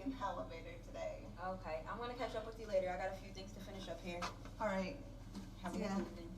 an elevator today. Okay, I'm gonna catch up with you later. I got a few things to finish up here. All right. Have a good evening.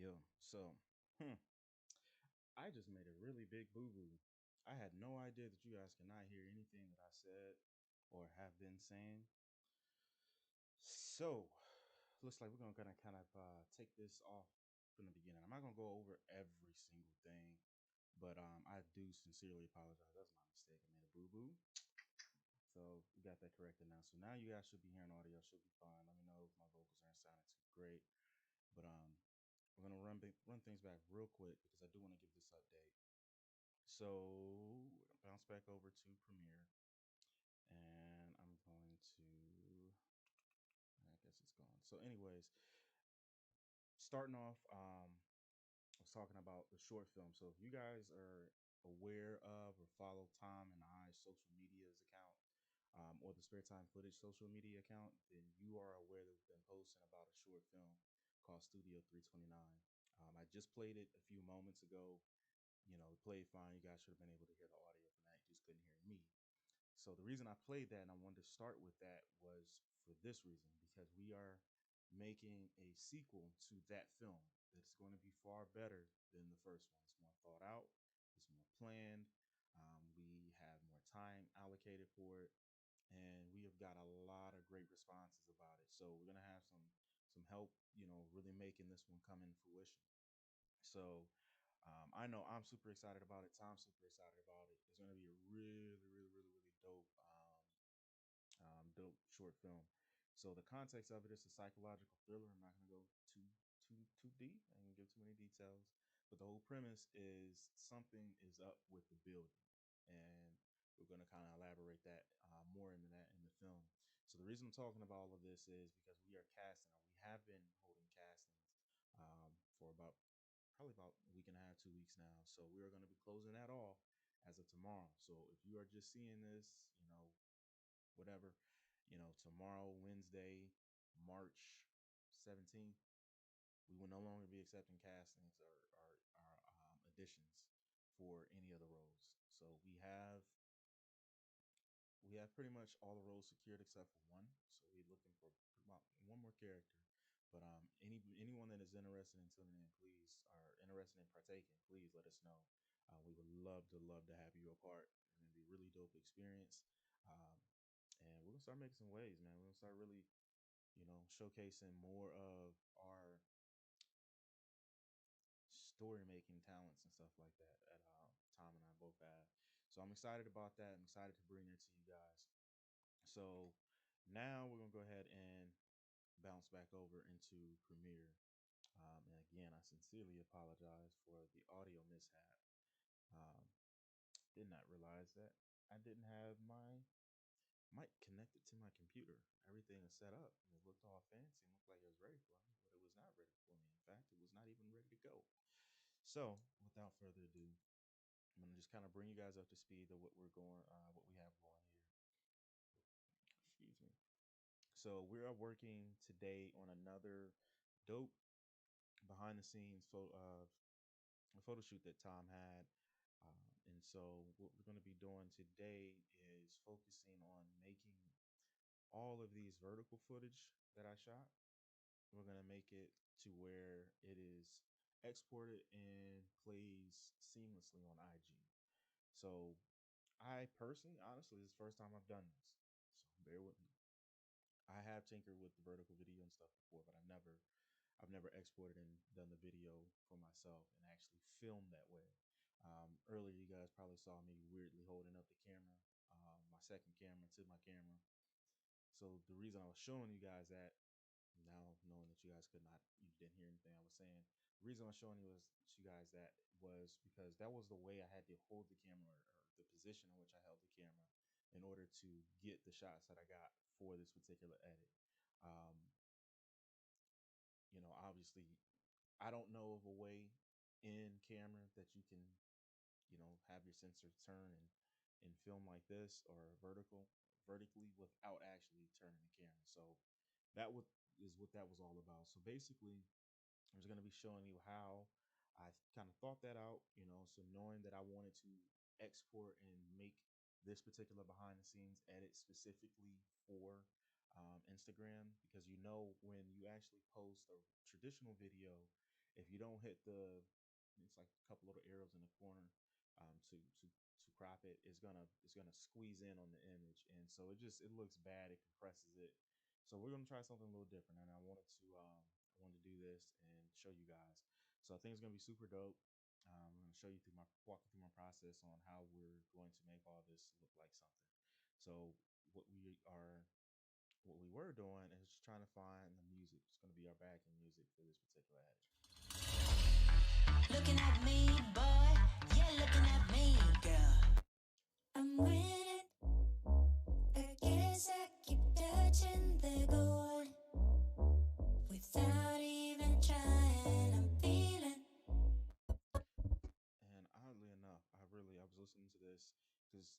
Yo, so, hmm, I just made a really big boo boo. I had no idea that you guys cannot hear anything that I said or have been saying. So, looks like we're gonna kind of take this off from the beginning. I'm not gonna go over every single thing, but I do sincerely apologize. That's my mistake. I made a boo boo. So we got that corrected now. So now you guys should be hearing audio. Should be fine. Let me know if my vocals aren't sounding too great. But we're gonna run things back real quick because I do want to give this update. So bounce back over to Premiere, and I'm going to. I guess it's gone. So, anyways, starting off, I was talking about the short film. So, if you guys are aware of or follow Tom and I's social media's account, or the Spare Time Footage social media account, then you are aware that we've been posting about a short film called Studio 329. I just played it a few moments ago. You know, it played fine. You guys should have been able to hear the audio from that. You just couldn't hear me. So the reason I played that and I wanted to start with that was for this reason, because we are making a sequel to that film that's going to be far better than the first one. It's more thought out, it's more planned. We have more time allocated for it, and we have got a lot of great responses about it. So we're gonna have some help, you know, really making this one come in fruition. So I know I'm super excited about it. Tom's super excited about it. It's going to be a really dope, dope short film. So the context of it is a psychological thriller. I'm not going to go too deep. I can give too many details, but the whole premise is something is up with the building, and we're going to kind of elaborate that more into that in the film. So the reason I'm talking about all of this is because we are casting, or we have been holding castings for about probably about a week and a half, 2 weeks now. So we are going to be closing that off as of tomorrow. So if you are just seeing this, you know, whatever, you know, tomorrow, Wednesday, March 17th, we will no longer be accepting castings or auditions for any of the roles. So we have pretty much all the roles secured except for one. So we're looking for about one more character. But anyone that is interested in tuning in, please, are interested in partaking, please let us know. We would love to have you a part. It's gonna be a really dope experience. Um, and we're gonna start making some waves, man. We're gonna start really, you know, showcasing more of our story making talents and stuff like that that Tom and I both have. So I'm excited about that. I'm excited to bring that to you guys. So now we're gonna go ahead and bounce back over into Premiere. And again, I sincerely apologize for the audio mishap. Um, did not realize that I didn't have my mic connected to my computer. Everything is set up. It looked all fancy and looked like it was ready for me, but it was not ready for me. In fact, it was not even ready to go. So, without further ado, I'm gonna just kind of bring you guys up to speed of what what we have going here. Excuse me. So we are working today on another dope behind the scenes photo shoot that Tom had. And so what we're going to be doing today is focusing on making all of these vertical footage that I shot. We're going to make it to where it is exported and plays seamlessly on IG. So I personally, honestly, this is the first time I've done this. So bear with me. I have tinkered with the vertical video and stuff before, but I've never exported and done the video for myself and actually filmed that way. Earlier, you guys probably saw me weirdly holding up the camera, my second camera to my camera. So the reason I was showing you guys that, now knowing that you guys you didn't hear anything I was saying, the reason I was showing you guys that was because that was the way I had to hold the camera, or the position in which I held the camera, in order to get the shots that I got for this particular edit. Um, Obviously, I don't know of a way in camera that you can, have your sensor turn and film like this, or vertically, without actually turning the camera. So that is what that was all about. So basically, I was going to be showing you how I kind of thought that out, so knowing that I wanted to export and make this particular behind the scenes edit specifically for Instagram, because when you actually post a traditional video, if you don't hit it's like a couple little arrows in the corner to crop it, it's gonna squeeze in on the image, and so it looks bad. It compresses it. So we're gonna try something a little different, and I wanted to do this and show you guys. So I think it's gonna be super dope. I'm gonna show you walk you through my process on how we're going to make all this look like something. So what we are what we were doing is just trying to find the music. It's going to be our backing music for this particular edit. Looking at me, boy. Yeah, looking at me, girl. I'm winning. I guess I keep touching the gold without even trying. I'm feeling. And oddly enough, I was listening to this because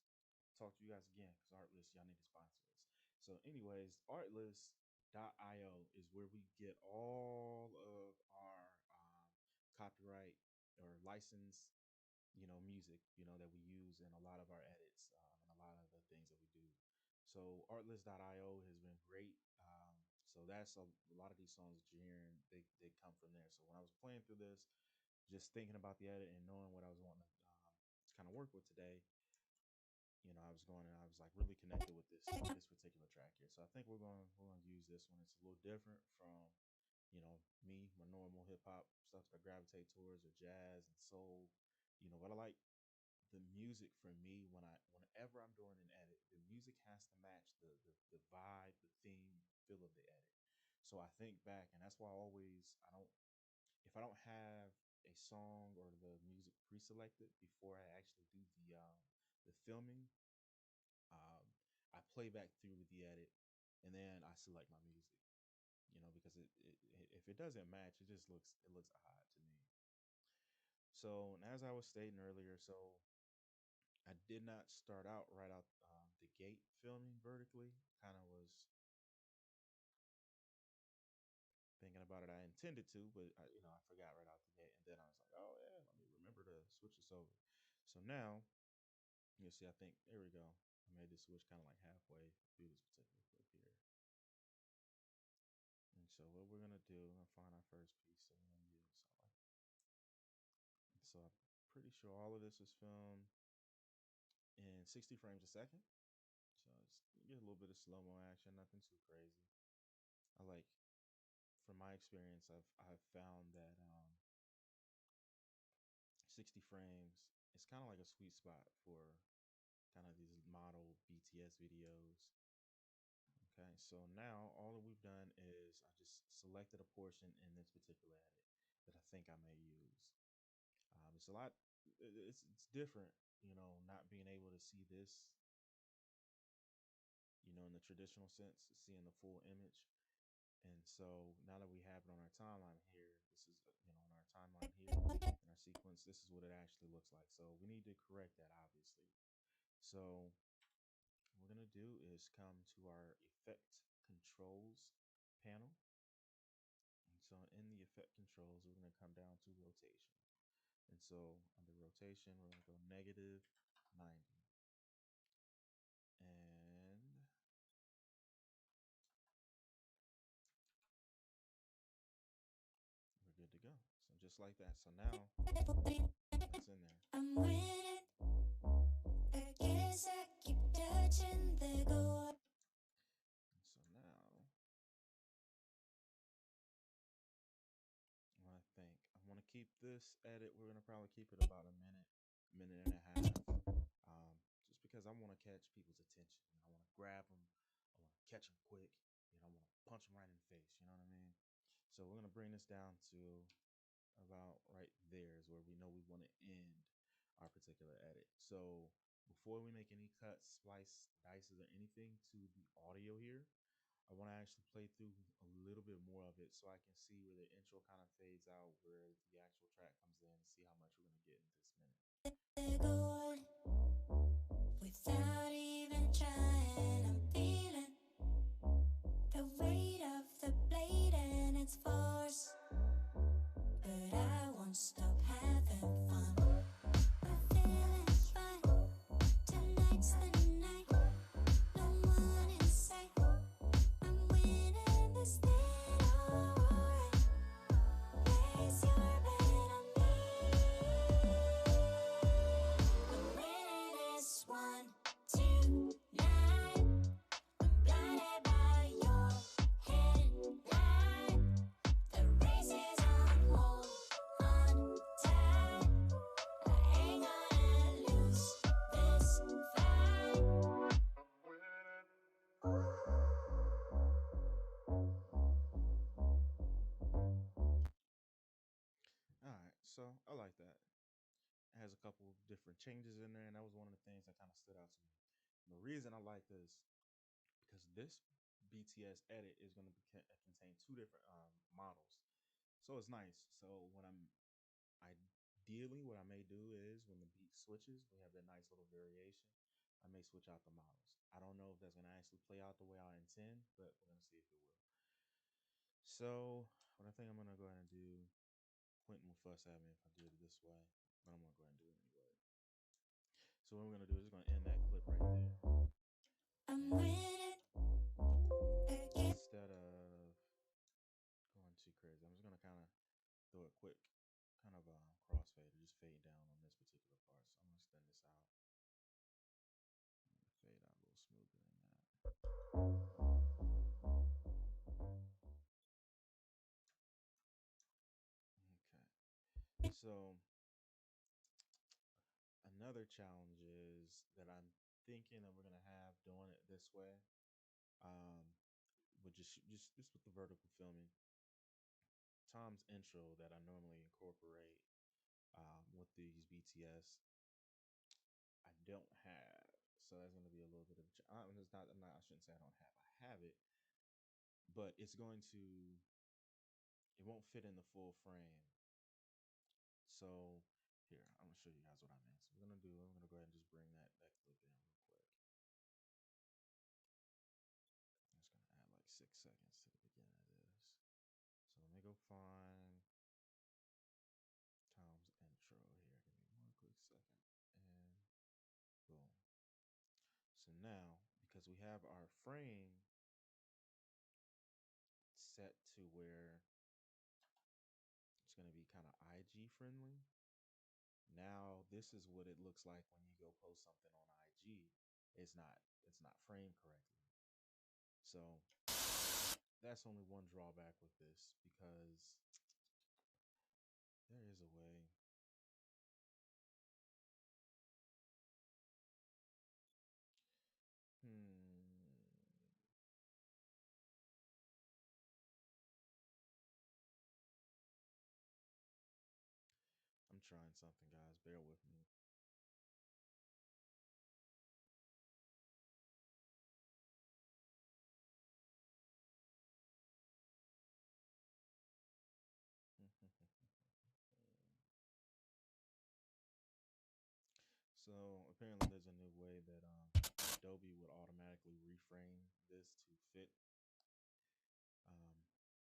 talk to you guys again because Artlist, y'all need to sponsor us. So, anyways, Artlist.io is where we get all of our copyright or license, music, that we use in a lot of our edits and a lot of the things that we do. So Artlist.io has been great. So that's a lot of these songs that you're hearing, they come from there. So when I was playing through this, just thinking about the edit and knowing what I was wanting to kind of work with today, I was like really connected with this particular track here. So I think we're gonna use this one. It's a little different from my normal hip hop stuff that I gravitate towards, or jazz and soul. But I like the music for me whenever I'm doing an edit, the music has to match the vibe, the theme, feel of the edit. So I think back, and that's why I don't if I don't have a song or the music pre-selected before I actually do the filming, um, I play back through with the edit, and then I select my music. Because if it doesn't match, it looks odd to me. So as I was stating earlier, so I did not start out right out the gate filming vertically. Kind of was thinking about it. I intended to, but I forgot right out the gate, and then I was like, oh yeah, let me remember to switch this over. So now you'll see. I think there we go. I made this switch kind of like halfway through this particular clip here. And so what we're gonna do, we're gonna find our first piece that we're gonna use. So I'm pretty sure all of this was filmed in 60 frames a second. So you get a little bit of slow-mo action, nothing too crazy. I like, from my experience, I've found that 60 frames is kind of like a sweet spot for kind of these model BTS videos. Okay, so now all that we've done is I just selected a portion in this particular edit that I think I may use. It's a lot. It's different, not being able to see this, in the traditional sense, seeing the full image. And so now that we have it on our timeline here, this is, on our timeline here in our sequence, this is what it actually looks like. So we need to correct that, obviously. So what we're going to do is come to our effect controls panel. And so in the effect controls, we're going to come down to rotation. And so under rotation, we're going to go -90. And we're good to go. So just like that. So now that's in there. I'm winning. I guess I keep touching the gold. So now I want to keep this edit. We're going to probably keep it about a minute and a half. Just because I want to catch people's attention. I want to grab them. I want to catch them quick. I want to punch them right in the face. You know what I mean? So we're going to bring this down to about right there is where we know we want to end our particular edit. So before we make any cuts, splice, dices, or anything to the audio here, I want to actually play through a little bit more of it so I can see where the intro kind of fades out, where the actual track comes in, and see how much we're going to get in this minute. Without even trying, I'm feeling the weight of the blade and its force. But I won't stop having fun. I'm feeling fine. Tonight's the night. No one in sight. I'm winning this thing, alright. Raise your So I like that. It has a couple different changes in there, and that was one of the things that kind of stood out to me. And the reason I like this because this BTS edit is going to contain two different models, so it's nice. So when I'm ideally, what I may do is when the beat switches, we have that nice little variation. I may switch out the models. I don't know if that's going to actually play out the way I intend, but we're going to see if it will. So what I think I'm going to go ahead and do, Quentin will fuss at me if I do it this way, but I'm going to go ahead and do it anyway. So what we're going to do is going to end that clip right there. I'm winning again. Instead of going too crazy, I'm just going to kind of do a quick kind of crossfade or just fade down on this particular part. So I'm going to extend this out. Fade out a little smoother than that. Okay. So another challenge is that I'm thinking that we're gonna have doing it this way. Um, with just with the vertical filming. Tom's intro that I normally incorporate with these BTS, I don't have. So that's gonna be a little bit of. It's not. I'm not. I shouldn't say I don't have. I have it, but it's going to. It won't fit in the full frame. So here, I'm gonna show you guys what I mean. So we're gonna do. I'm gonna go ahead and just bring that clip in real quick. I'm just gonna add like 6 seconds to the beginning of this. So let me go find Tom's intro here. Give me one quick second, and boom. So now, because we have our frame set to where it's gonna be kind of IG friendly. Now this is what it looks like when you go post something on IG. It's not framed correctly. So that's only one drawback with this because there is a way. I'm trying something, guys. Bear with me. So apparently there's a new way that Adobe would automatically reframe this to fit.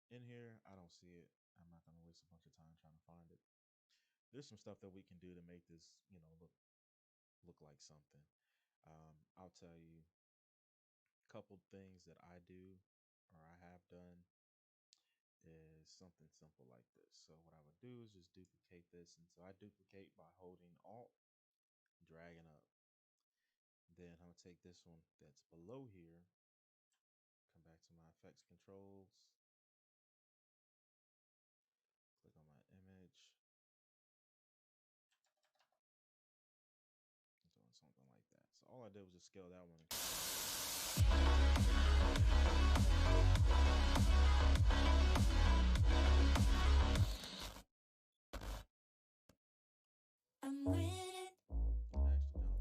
In here, I don't see it. I'm not gonna waste a bunch of time trying to find it. There's some stuff that we can do to make this, look like something. I'll tell you a couple things that I do or I have done is something simple like this. So what I would do is just duplicate this. And so I duplicate by holding Alt, dragging up. Then I'm gonna take this one that's below here, come back to my effects controls, click on my image, doing something like that. So all I did was just scale that one. I'm winning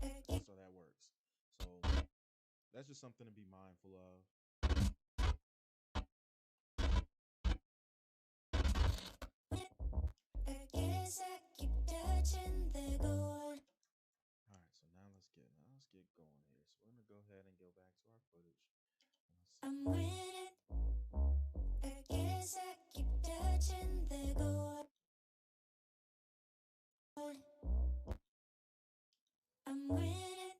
Actually, so that works. So that's just something to be mindful of. I guess I keep touching the gold. All right, so now let's get going here. So we're gonna go ahead and go back to our footage. I'm winning. I guess I keep touching the gold. I'm winning.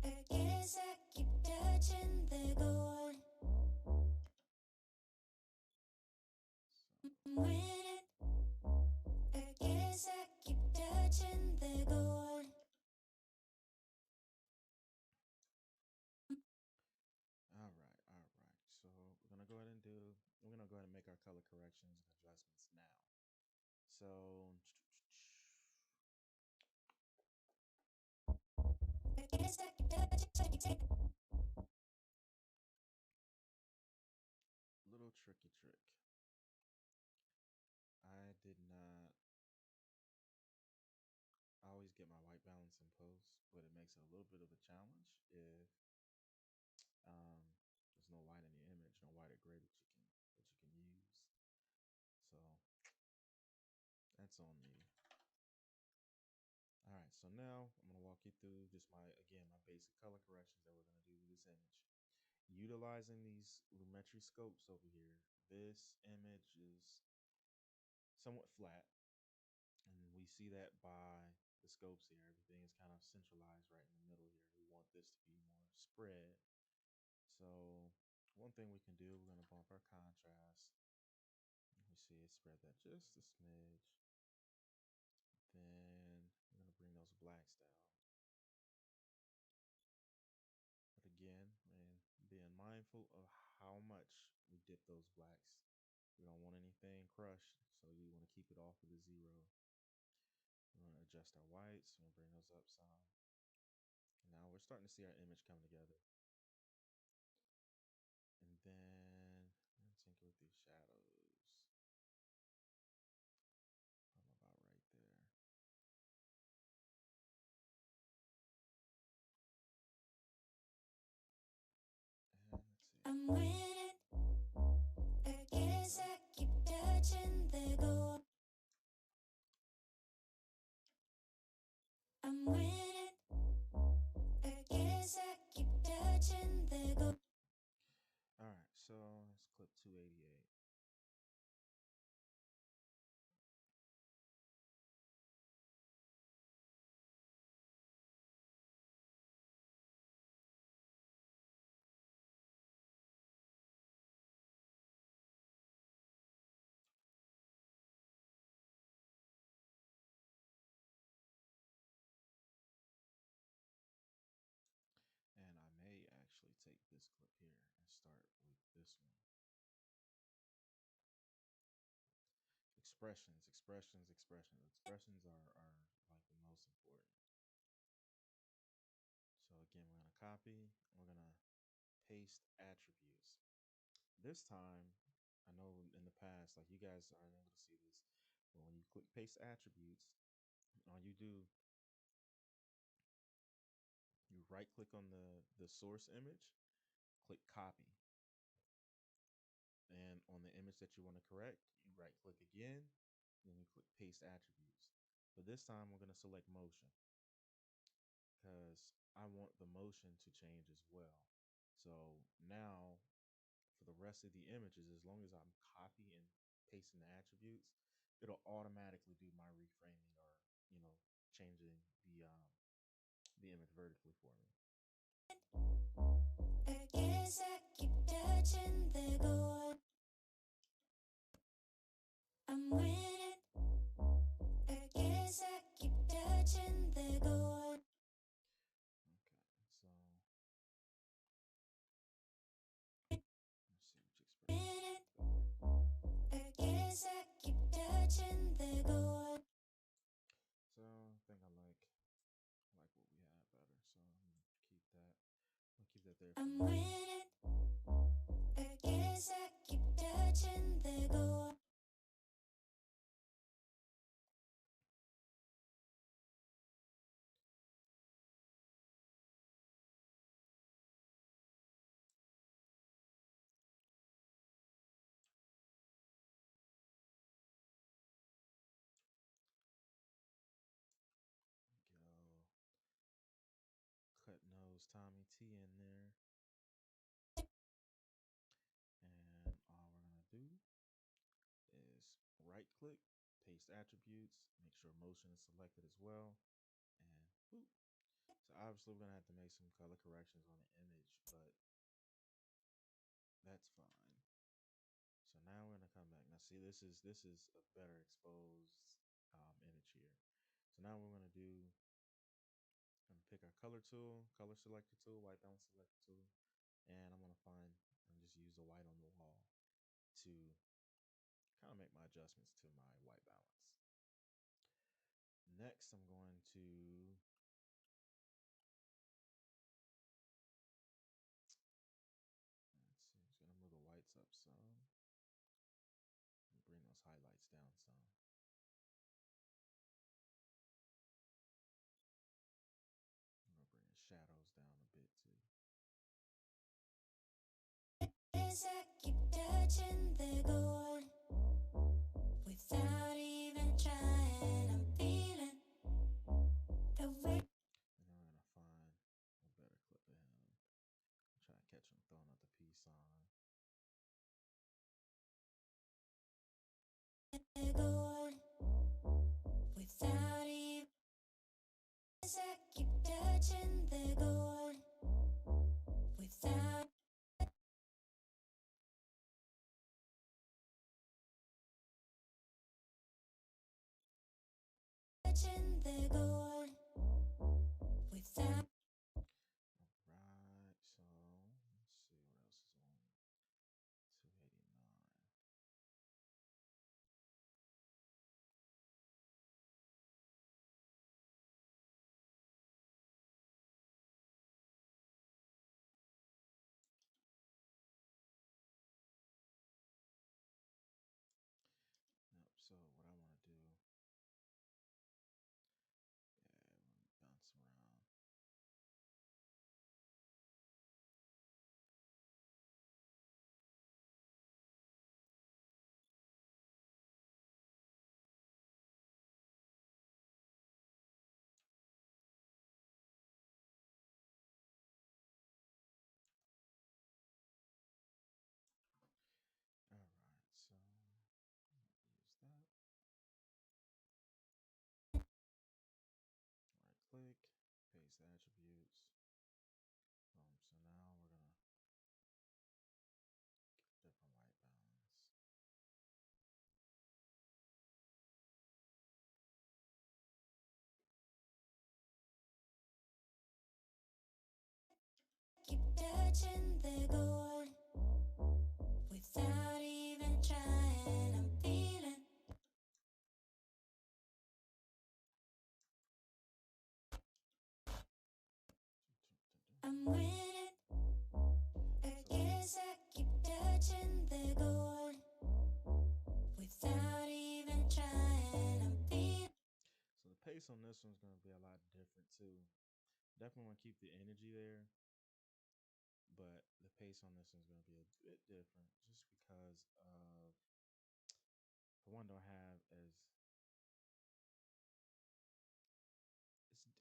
I guess I keep touching the gold. I'm winning. I guess I keep touching the gold. All right. So we're gonna go ahead and make our color corrections and adjustments now. So I guess I keep touching. little tricky trick. I did not little bit of a challenge if there's no white in the image, no white or gray that you can use. So that's on me. All right, so now I'm gonna walk you through just my basic color corrections that we're gonna do with this image. Utilizing these lumetri scopes over here, this image is somewhat flat, and we see that by the scopes here. Everything is kind of centralized right in the middle here. We want this to be more spread. So one thing we can do, we're going to bump our contrast. We see it spread that just a smidge. Then we're going to bring those blacks down. But again, being mindful of how much we dip those blacks. We don't want anything crushed, so you want to keep it off of the zero. We're going to adjust our whites. We're going to bring those up some. Now we're starting to see our image come together. And then I'm going to tinker with these shadows. I'm about right there. And let's see. I'm winning. I guess I keep touching the goal. I'm winning. I guess I keep touching the goal. All right, so let's clip 288. And I may actually take this clip here and start with this one. Expressions, expressions, expressions. Expressions are like the most important. So again, we're gonna copy, we're gonna paste attributes. This time, I know in the past, like you guys aren't able to see this, but when you click paste attributes, all you do, you right click on the source image, click copy. And on the image that you want to correct, you right click again, then you click paste attributes. But this time we're going to select motion because I want the motion to change as well. So now for the rest of the images, as long as I'm copying and pasting the attributes, it'll automatically do my reframing or, changing the image vertically for me. I guess I keep touching the goal. I'm winning. I guess I keep touching the goal. Okay, so let's see which expression. Winning. I guess I keep touching the goal. So I think I like what we had better. So I'm gonna keep that. I'll keep that there for I'm now. winning. I guess I keep touching the goal. Go cut nose Tommy T in there. And all we're gonna do is right click, paste attributes, make sure motion is selected as well, and boop. So obviously we're gonna have to make some color corrections on the image, but that's fine. So now we're gonna come back. Now see, this is a better exposed image here. So now we're gonna do, I'm gonna pick our color tool, color selector tool, white balance selector tool, and I'm gonna find and just use the white on the wall to kind of make my adjustments to my white balance. Next, I'm going to let's see, I'm just gonna move the whites up some and bring those highlights down some. I'm gonna bring the guess I keep touching the gold without even trying. I'm feeling the way. And I'm gonna find a better clip of him. Try to catch him throwing out the peace sign. Gold without even. Guess I keep touching the gold without touching the gold without. Alright, so let's see what else is on 289. Yep, so what I want to do, yeah, we're gonna bounce around. Alright, so use that. Right click, paste the attributes. So now we're gonna get different white balance. Keep touching the gold without even trying. I'm feeling. I'm winning. I guess I keep touching the gold without even trying. I'm feeling. So the pace on this one's gonna be a lot different too. Definitely want to keep the energy there, but the pace on this one's gonna be a bit different, just because of the one don't have as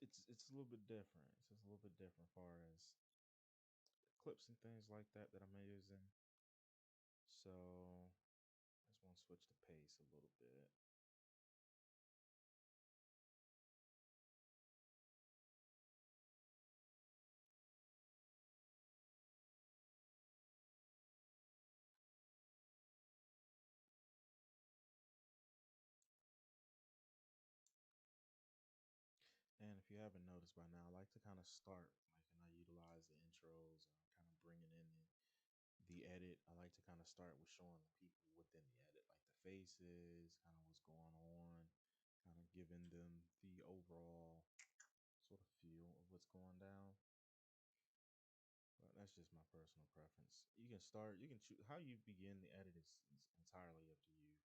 it's a little bit different. It's just a little bit different as far as clips and things like that I'm using. So I just want to switch the pace a little bit. And if you haven't noticed by now, I like to kind of start, like, and I utilize the intros, kind of bringing in the edit. I like to kind of start with showing the people within the edit, like the faces, kind of what's going on, kind of giving them the overall sort of feel of what's going down. But that's just my personal preference. You can start, you can choose how you begin the edit is entirely up to you.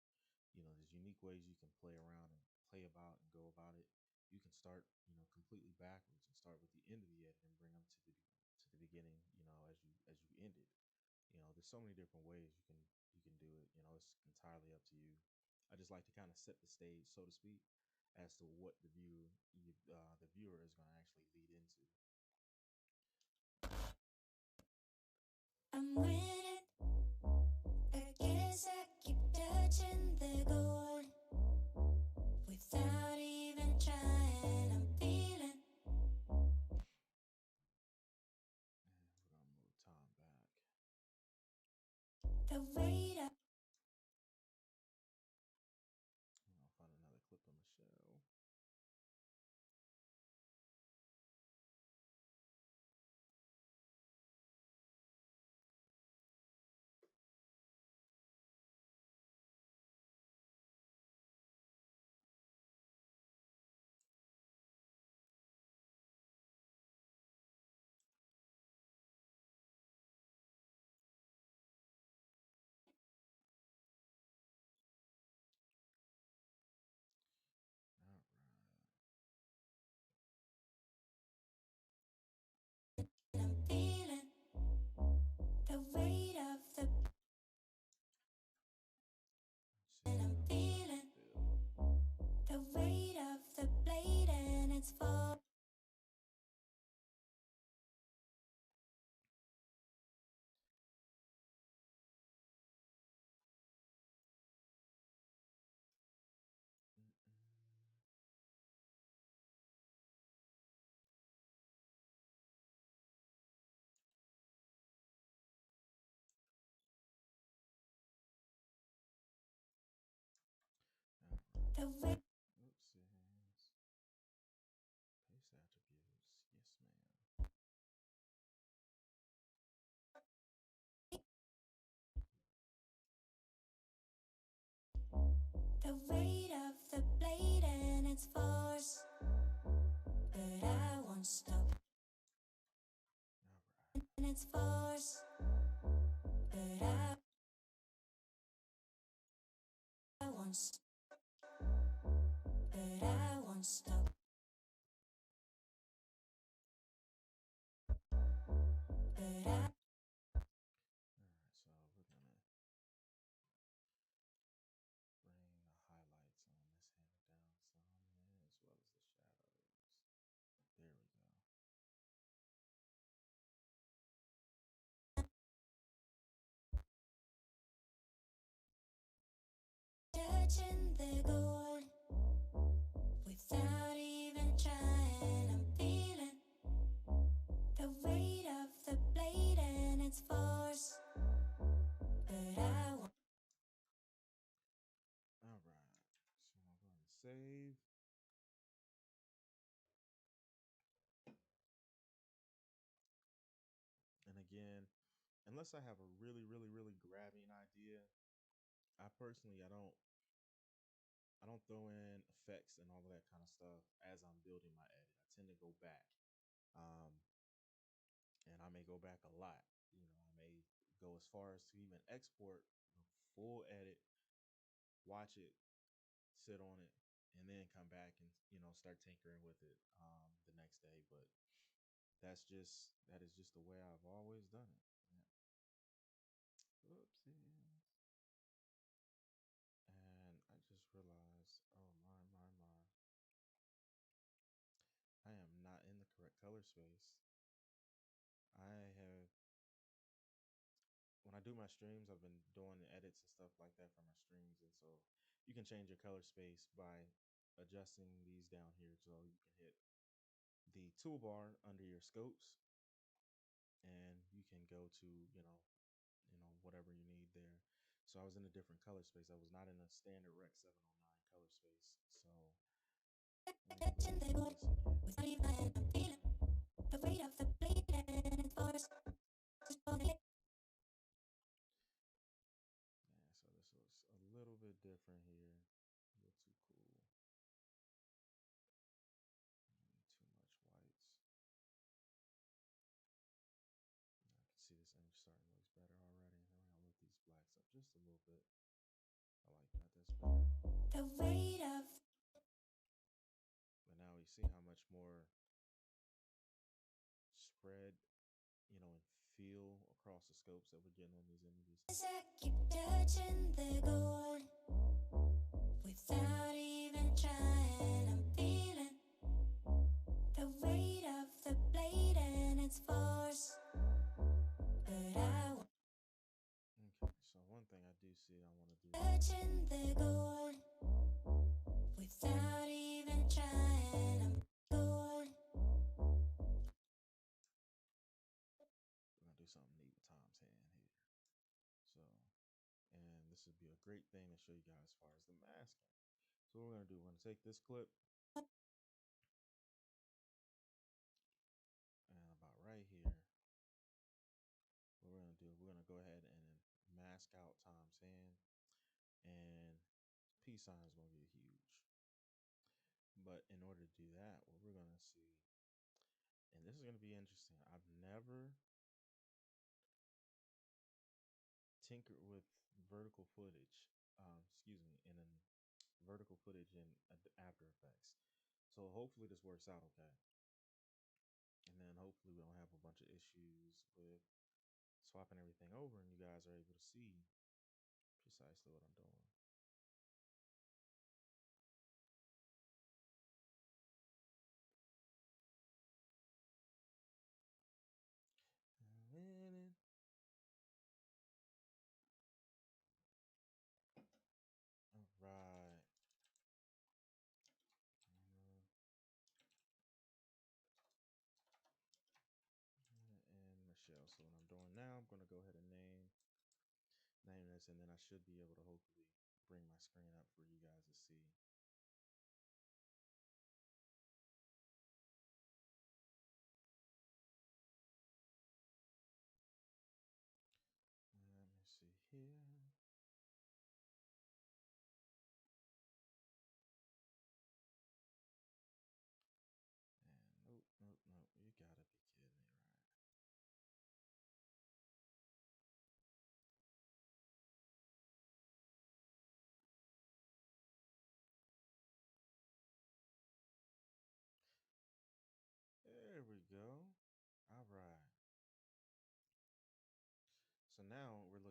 You know, there's unique ways you can play around and play about and go about it. You can start, you know, completely backwards and start with the end of the edit and bring them to the beginning, you know, as you end it. You know, there's so many different ways you can do it. You know, it's entirely up to you. I just like to kind of set the stage, so to speak, as to what the viewer is going to actually lead into. I'm winning. I guess I keep touching the gold without even trying. I'm feeling. And we're gonna move time back. The weight of. I'll find another clip of Michelle. The way Oopsies. Paste attributes. Yes, ma'am. the weight of the blade and its force, but I won't stop. All right. And its force, but I won't stop. But I won't stop. But I All right. So we're gonna bring the highlights on this hand down some, as well as the shadows. There we go. touching the gold without even trying. I'm feeling the weight of the blade and its force, but I won't. All right. So I'm going to save. And again, unless I have a really, really, really grabbing idea, I don't throw in effects and all of that kind of stuff as I'm building my edit. I tend to go back. Um, and I may go back a lot. I may go as far as to even export the full edit, watch it, sit on it, and then come back and start tinkering with it the next day. But that is just the way I've always done it. Yeah. Oopsies. And I just realized, oh my, I am not in the correct color space. I have When I do my streams, I've been doing the edits and stuff like that for my streams, and so you can change your color space by adjusting these down here. So you can hit the toolbar under your scopes, and you can go to whatever you need there. So I was in a different color space. I was not in a standard Rec 709 color space. So let me go Touching the ahead and gold do this again. without even. I'm feeling the weight of the blade and its force. Yeah, so this looks a little bit different here. A little too cool. Too much whites. I can see this image starting to look better already. And then we're gonna lift these blacks up just a little bit. I like that. That's better. The weight of But now we see how much more spread, and feel across the scopes that we're getting on these images. as I keep touching the gold without even trying. I'm feeling the weight of the blade and its force, but I won't. Okay, so one thing I do see I want to do real quick. Touching the gold without even trying. I'm gold. We're gonna do something neat with Tom's hand here. So, and this would be a great thing to show you guys as far as the masking. So what we're gonna do, we're gonna take this clip and about right here, what we're gonna do, we're gonna go ahead and mask out Tom's hand, and peace sign is gonna get huge. But in order to do that, what we're gonna see, and this is gonna be interesting. I've never tinkered with vertical footage. Excuse me, in vertical footage in After Effects. So hopefully this works out okay. And then hopefully we don't have a bunch of issues with swapping everything over and you guys are able to see precisely what I'm doing. All right. And Michelle. So what I'm doing now, I'm going to go ahead and name this, and then I should be able to hopefully bring my screen up for you guys to see.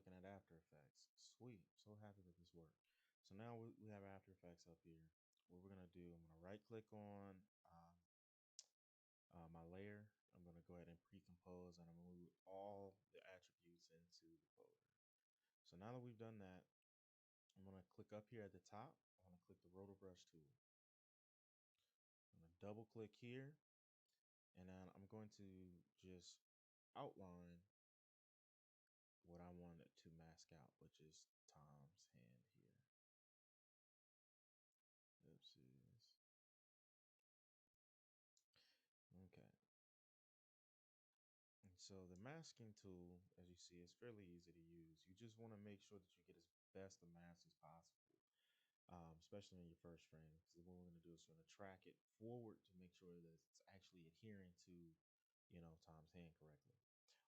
looking at After Effects. Sweet. So happy that this worked. So now we have After Effects up here. What we're going to do, I'm going to right click on my layer. I'm going to go ahead and pre-compose, and I'm going to move all the attributes into the folder. So now that we've done that, I'm going to click up here at the top. I'm going to click the rotor brush tool. I'm going to double click here, and then I'm going to just outline what I wanted to mask out, which is Tom's hand here. Oopsies. Okay. And so the masking tool, as you see, is fairly easy to use. You just want to make sure that you get as best a mask as possible, especially in your first frame. Because what we're going to do is we're going to track it forward to make sure that it's actually adhering to, Tom's hand correctly.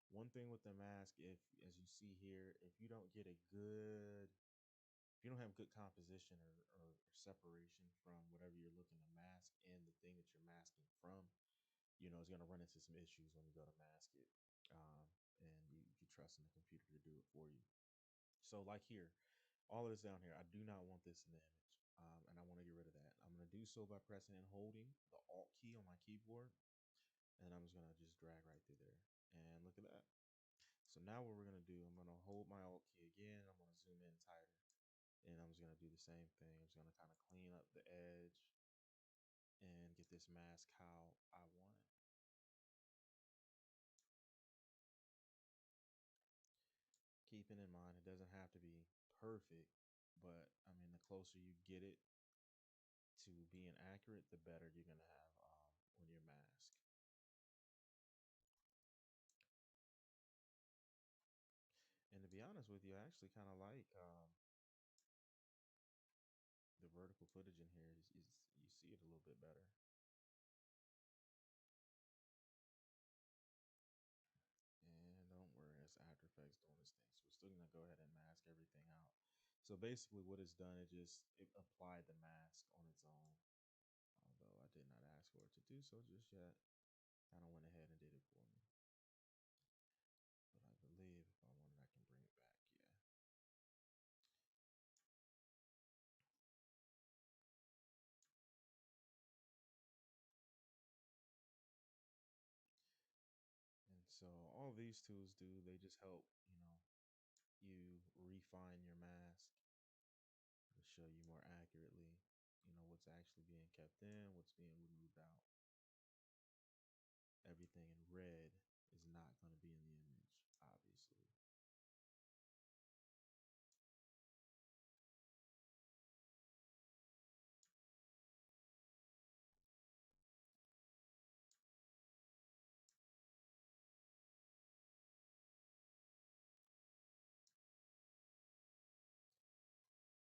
One thing with the mask, as you see here, if you don't get a good, if you don't have good composition or separation from whatever you're looking to mask and the thing that you're masking from, it's going to run into some issues when you go to mask it. And you trust in the computer to do it for you. So like here, all of this down here, I do not want this in the image. And I want to get rid of that. I'm going to do so by pressing and holding the Alt key on my keyboard. And I'm just going to just drag right through there. And look at that. So now what we're going to do, I'm going to hold my Alt key again. I'm going to zoom in tighter. And I'm just going to do the same thing. I'm just going to kind of clean up the edge and get this mask how I want it. Keeping in mind, it doesn't have to be perfect, but I mean, the closer you get it to being accurate, the better you're going to have on your mask. And to be honest with you, I actually kind of like the vertical footage in here. You see it a little bit better. And don't worry, it's After Effects doing this thing. So we're still going to go ahead and mask everything out. So basically what it's done, it applied the mask on its own. Although I did not ask for it to do so just yet. Kind of went ahead and did it for me. But I believe if I wanted, I can bring it back. Yeah. And so all these tools do, they just help, you refine your mask to show you more accurately, what's actually being kept in, what's being removed out. Everything in red is not going to be in the image, obviously.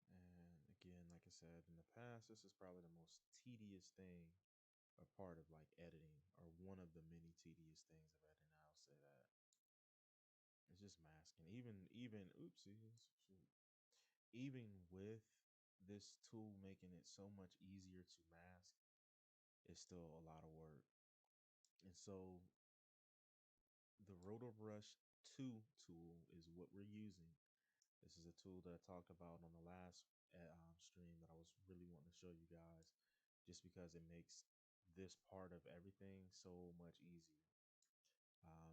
And again, like I said, in the past, this is probably the most tedious thing, a part of like editing, or one of the many tedious things of editing. I'll say that. It's just masking. Even oopsies, shoot. Even with this tool making it so much easier to mask, it's still a lot of work. And so the rotor brush 2 tool is what we're using. This is a tool that I talked about on the last stream that I was really wanting to show you guys, just because it makes this part of everything so much easier.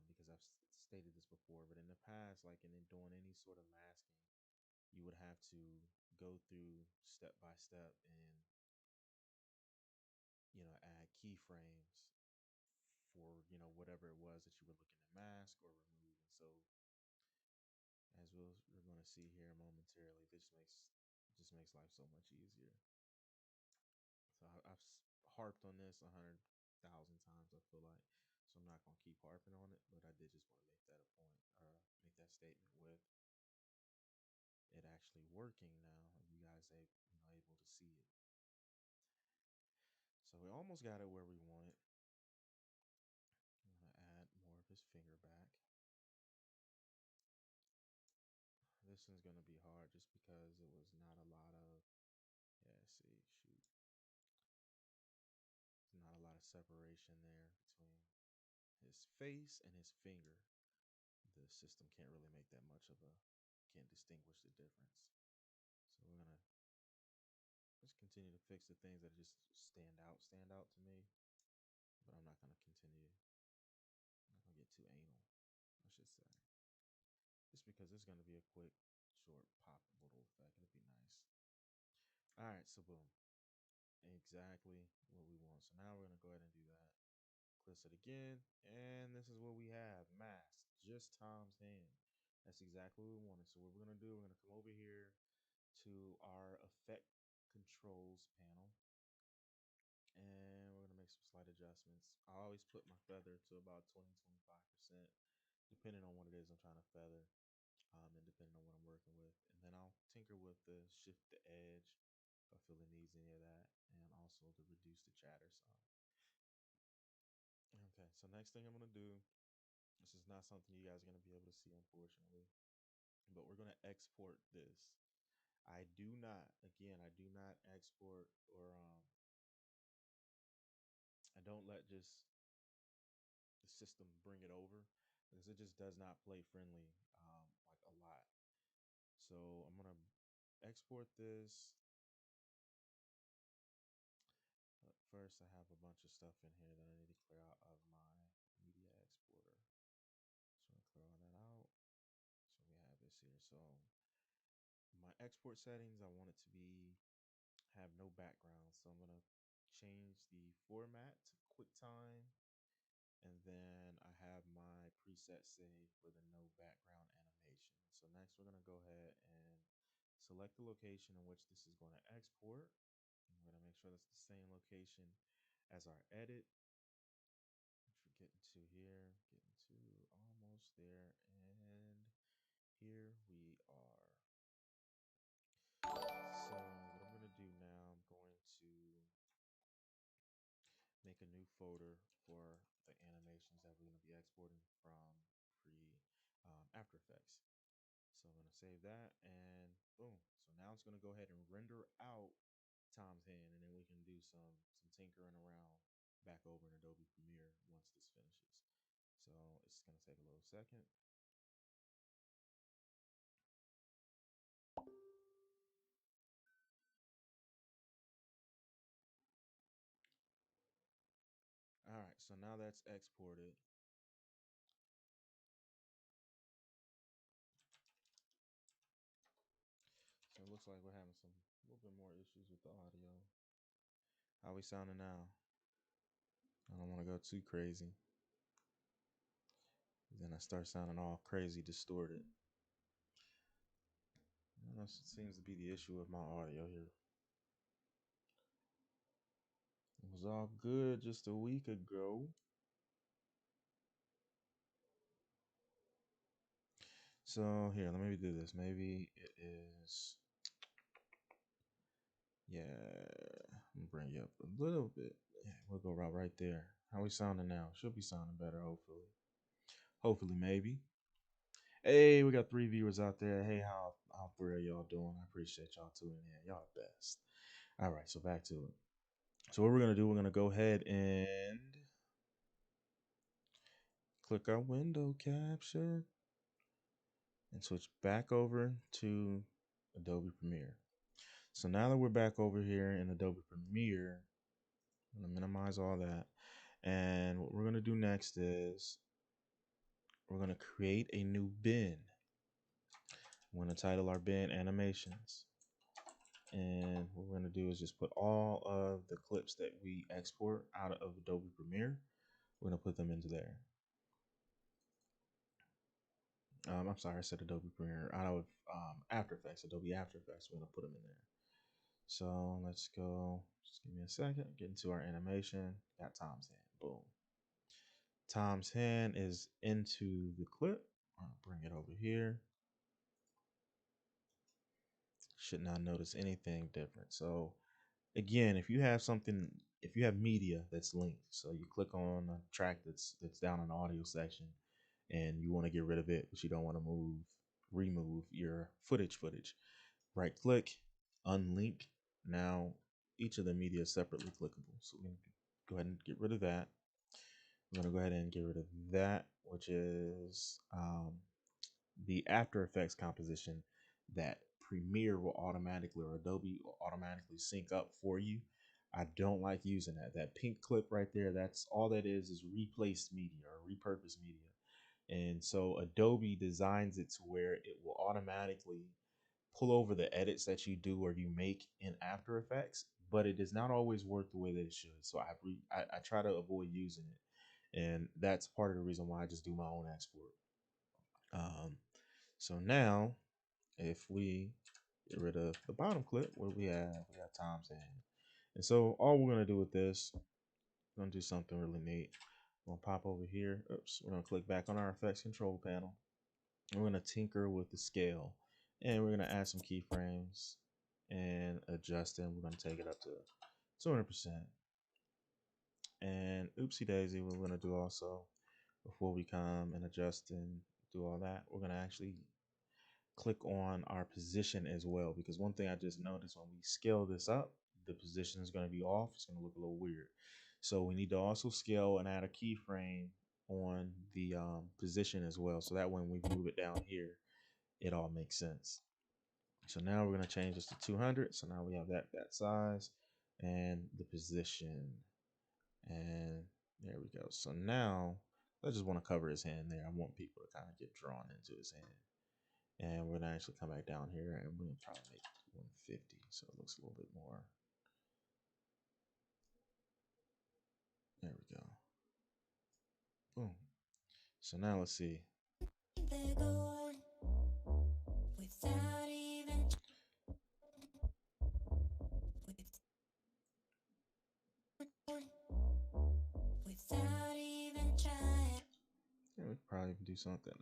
Because I've stated this before, but in the past, like in doing any sort of masking, you would have to go through step by step and add keyframes for whatever it was that you were looking to mask or remove. And so, as we're going to see here momentarily, this just makes life so much easier. So I've harped on this 100,000 times, I feel like, so I'm not going to keep harping on it, but I did just want to make that a point, or make that statement with it actually working now, and you guys able to see it. So we almost got it where we want it. I'm going to add more of his finger back. This one's going to be hard just because it was not a lot of, see, shoot. There's not a lot of separation there between his face and his finger. The system can't really make that much of a can't distinguish the difference. So we're gonna just continue to fix the things that just stand out to me. But I'm not gonna continue. I'm not gonna get too anal, I should say. Just because it's gonna be a quick, short pop little effect. It'll be nice. All right, so boom. Exactly what we want. So now we're gonna go ahead and do that. Click it again, and this is what we have. Mask, just Tom's hand. That's exactly what we wanted. So what we're gonna do, we're gonna come over here to our effect controls panel, and we're gonna make some slight adjustments. I always put my feather to about 20-25%, depending on what it is I'm trying to feather, and depending on what I'm working with. And then I'll tinker with the shift the edge if I feel it needs any of that, and also to reduce the chatter some. Okay, so next thing I'm gonna do, this is not something you guys are gonna be able to see, unfortunately, but we're gonna export this. I do not, again, I do not export or I don't let just the system bring it over because it just does not play friendly like a lot. So I'm gonna export this. First, I have a bunch of stuff in here that I need to clear out of my media exporter. So I clear all that out. So we have this here. So my export settings, I want it to be have no background. So I'm gonna change the format to QuickTime, and then I have my preset saved for the no background animation. So next we're gonna go ahead and select the location in which this is going to export. I'm gonna make sure that's the same location as our edit. Which we're getting to here, getting to almost there, and here we are. So what I'm gonna do now, I'm going to make a new folder for the animations that we're going to be exporting from After Effects. So I'm going to save that, and boom. So now it's going to go ahead and render out Tom's hand, and then we can do some tinkering around back over in Adobe Premiere once this finishes. So it's going to take a little second. All right, so now that's exported. So it looks like we're having a little bit more issues with the audio. How we sounding now? I don't want to go too crazy. Then I start sounding all crazy distorted. That seems to be the issue with my audio here. It was all good just a week ago. So here, let me do this. Maybe it is. Yeah, bring you up a little bit. Yeah, we'll go right there. How we sounding now? Should be sounding better, hopefully. Hopefully, maybe. Hey, we got 3 viewers out there. Hey, how 3 of y'all doing? I appreciate y'all tuning in. Y'all best. All right, so back to it. So what we're gonna do, we're gonna go ahead and click our window capture and switch back over to Adobe Premiere. So now that we're back over here in Adobe Premiere, I'm gonna minimize all that. And what we're gonna do next is we're gonna create a new bin. I'm gonna title our bin animations. And what we're gonna do is just put all of the clips that we export out of Adobe Premiere. We're gonna put them into there. I'm sorry, I said Adobe Premiere. Out of After Effects, Adobe After Effects. We're gonna put them in there. So let's go. Just give me a second. Get into our animation. Got Tom's hand. Boom. Tom's hand is into the clip. I'll bring it over here. Should not notice anything different. So again, if you have something, if you have media that's linked, so you click on a track that's down in the audio section, and you want to get rid of it, but you don't want to remove your footage. Right click, unlink. Now each of the media is separately clickable. So we're gonna go ahead and get rid of that. I'm gonna go ahead and get rid of that, which is the After Effects composition that Premiere will automatically, or Adobe will automatically sync up for you. I don't like using that. That pink clip right there, that's all that is replaced media or repurposed media. And so Adobe designs it to where it will automatically pull over the edits that you do or you make in After Effects, but it does not always work the way that it should. So I try to avoid using it, and that's part of the reason why I just do my own export. Um, so now, if we get rid of the bottom clip, what we have Tom's hand, and so all we're gonna do with this, we're gonna do something really neat. We're gonna pop over here. Oops, we're gonna click back on our effects control panel. We're going to tinker with the scale, and we're going to add some keyframes and adjust them. We're going to take it up to 200%. And oopsie daisy, what we're going to do also, before we come and adjust and do all that, we're going to actually click on our position as well, because one thing I just noticed, when we scale this up, the position is going to be off. It's going to look a little weird. So we need to also scale and add a keyframe on the position as well, so that when we move it down here, it all makes sense. So now we're going to change this to 200. So now we have that size and the position. And there we go. So now I just want to cover his hand there. I want people to kind of get drawn into his hand. And we're going to actually come back down here, and we're going to try to make 150. So it looks a little bit more. There we go. Boom. So now let's see. Yeah, we could probably do something.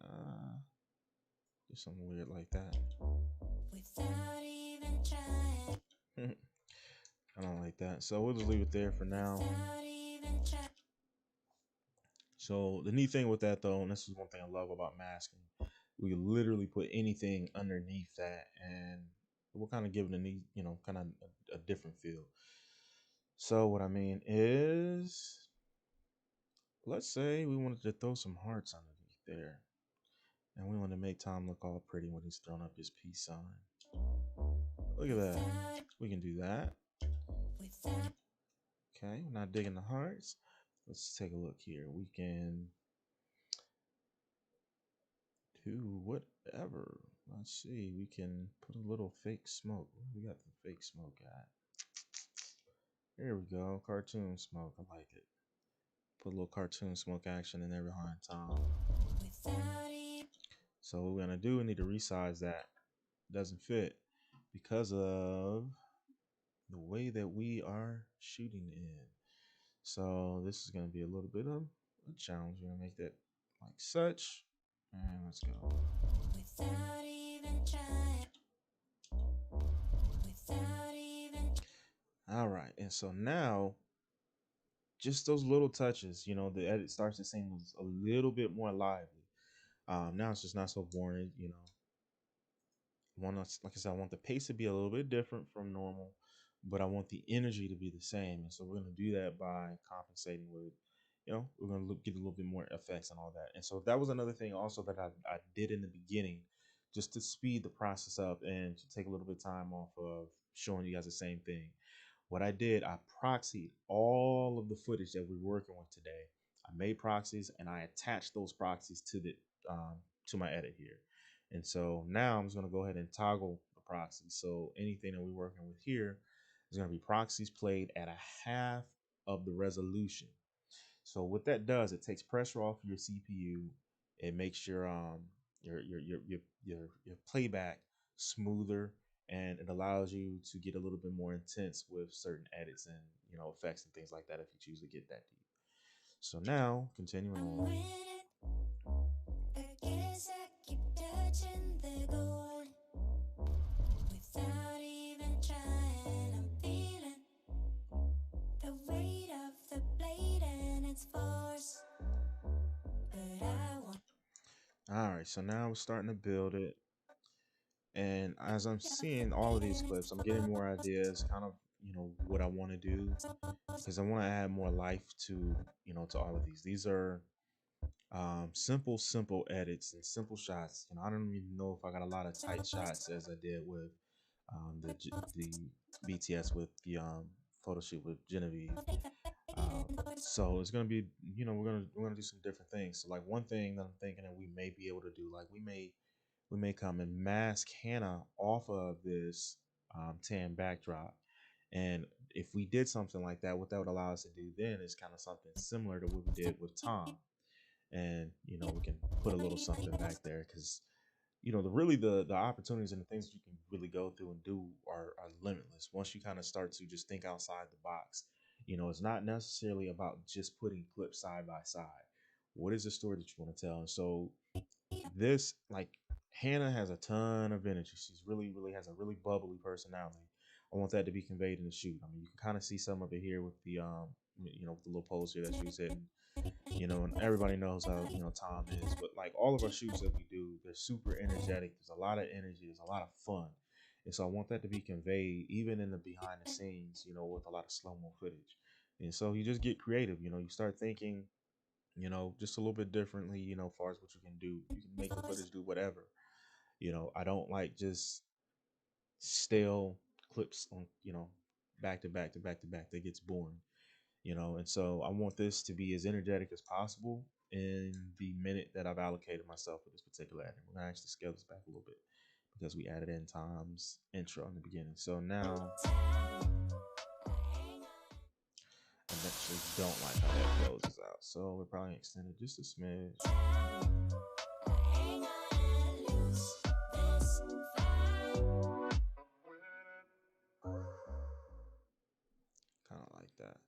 Do something weird like that. I don't like that. So we'll just leave it there for now. So the neat thing with that, though, and this is one thing I love about masking, we can literally put anything underneath that, and we'll kind of give it a neat, kind of a different feel. So what I mean is, let's say we wanted to throw some hearts underneath there, and we want to make Tom look all pretty when he's throwing up his peace sign. Look at that. We can do that. Okay, we're not digging the hearts. Let's take a look here. We can do whatever. Let's see. We can put a little fake smoke. We got the fake smoke at. There we go. Cartoon smoke. I like it. Put a little cartoon smoke action in there behind Tom. So what we're gonna do, we need to resize that. Doesn't fit because of the way that we are shooting in. So this is gonna be a little bit of a challenge. We're gonna make that like such. And let's go. All right, and so now, just those little touches, the edit starts to seem a little bit more lively. Now it's just not so boring, like I said, I want the pace to be a little bit different from normal, but I want the energy to be the same. And so we're going to do that by compensating with, we're going to get a little bit more effects and all that. And so that was another thing also that I did in the beginning, just to speed the process up and to take a little bit of time off of showing you guys the same thing. What I did, I proxied all of the footage that we're working with today. I made proxies and I attached those proxies to my edit here. And so now I'm just going to go ahead and toggle the proxies. So anything that we're working with here is going to be proxies played at a half of the resolution. So what that does, it takes pressure off your CPU. It makes your playback smoother, and it allows you to get a little bit more intense with certain edits and effects and things like that if you choose to get that deep. So now continuing on. All right, so now we're starting to build it. And as I'm seeing all of these clips, I'm getting more ideas, kind of, what I want to do, because I want to add more life to all of these. These are simple edits and simple shots. I don't even know if I got a lot of tight shots as I did with the BTS with the photo shoot with Genevieve. So it's gonna be, we're gonna do some different things. So like one thing that I'm thinking that we may be able to do, like we may come and mask Hannah off of this tan backdrop. And if we did something like that, what that would allow us to do then is kind of something similar to what we did with Tom. And we can put a little something back there because the opportunities and the things that you can really go through and do are limitless once you kind of start to just think outside the box. It's not necessarily about just putting clips side by side. What is the story that you want to tell? And so this, like, Hannah has a ton of energy. She's really has a really bubbly personality. I want that to be conveyed in the shoot. I mean, you can kind of see some of it here with the with the little pose here that she was hitting. And everybody knows how Tom is. But like all of our shoots that we do, they're super energetic. There's a lot of energy. There's a lot of fun, and so I want that to be conveyed even in the behind the scenes. With a lot of slow mo footage. And so you just get creative. You start thinking, just a little bit differently. As far as what you can do, you can make the footage do whatever. I don't like just stale clips on back to back to back to back. That gets boring. And so I want this to be as energetic as possible in the minute that I've allocated myself for this particular editing. We're gonna actually scale this back a little bit because we added in Tom's intro in the beginning. So now I actually don't like how that closes out. So we're probably extended just a smidge. Kind of like that.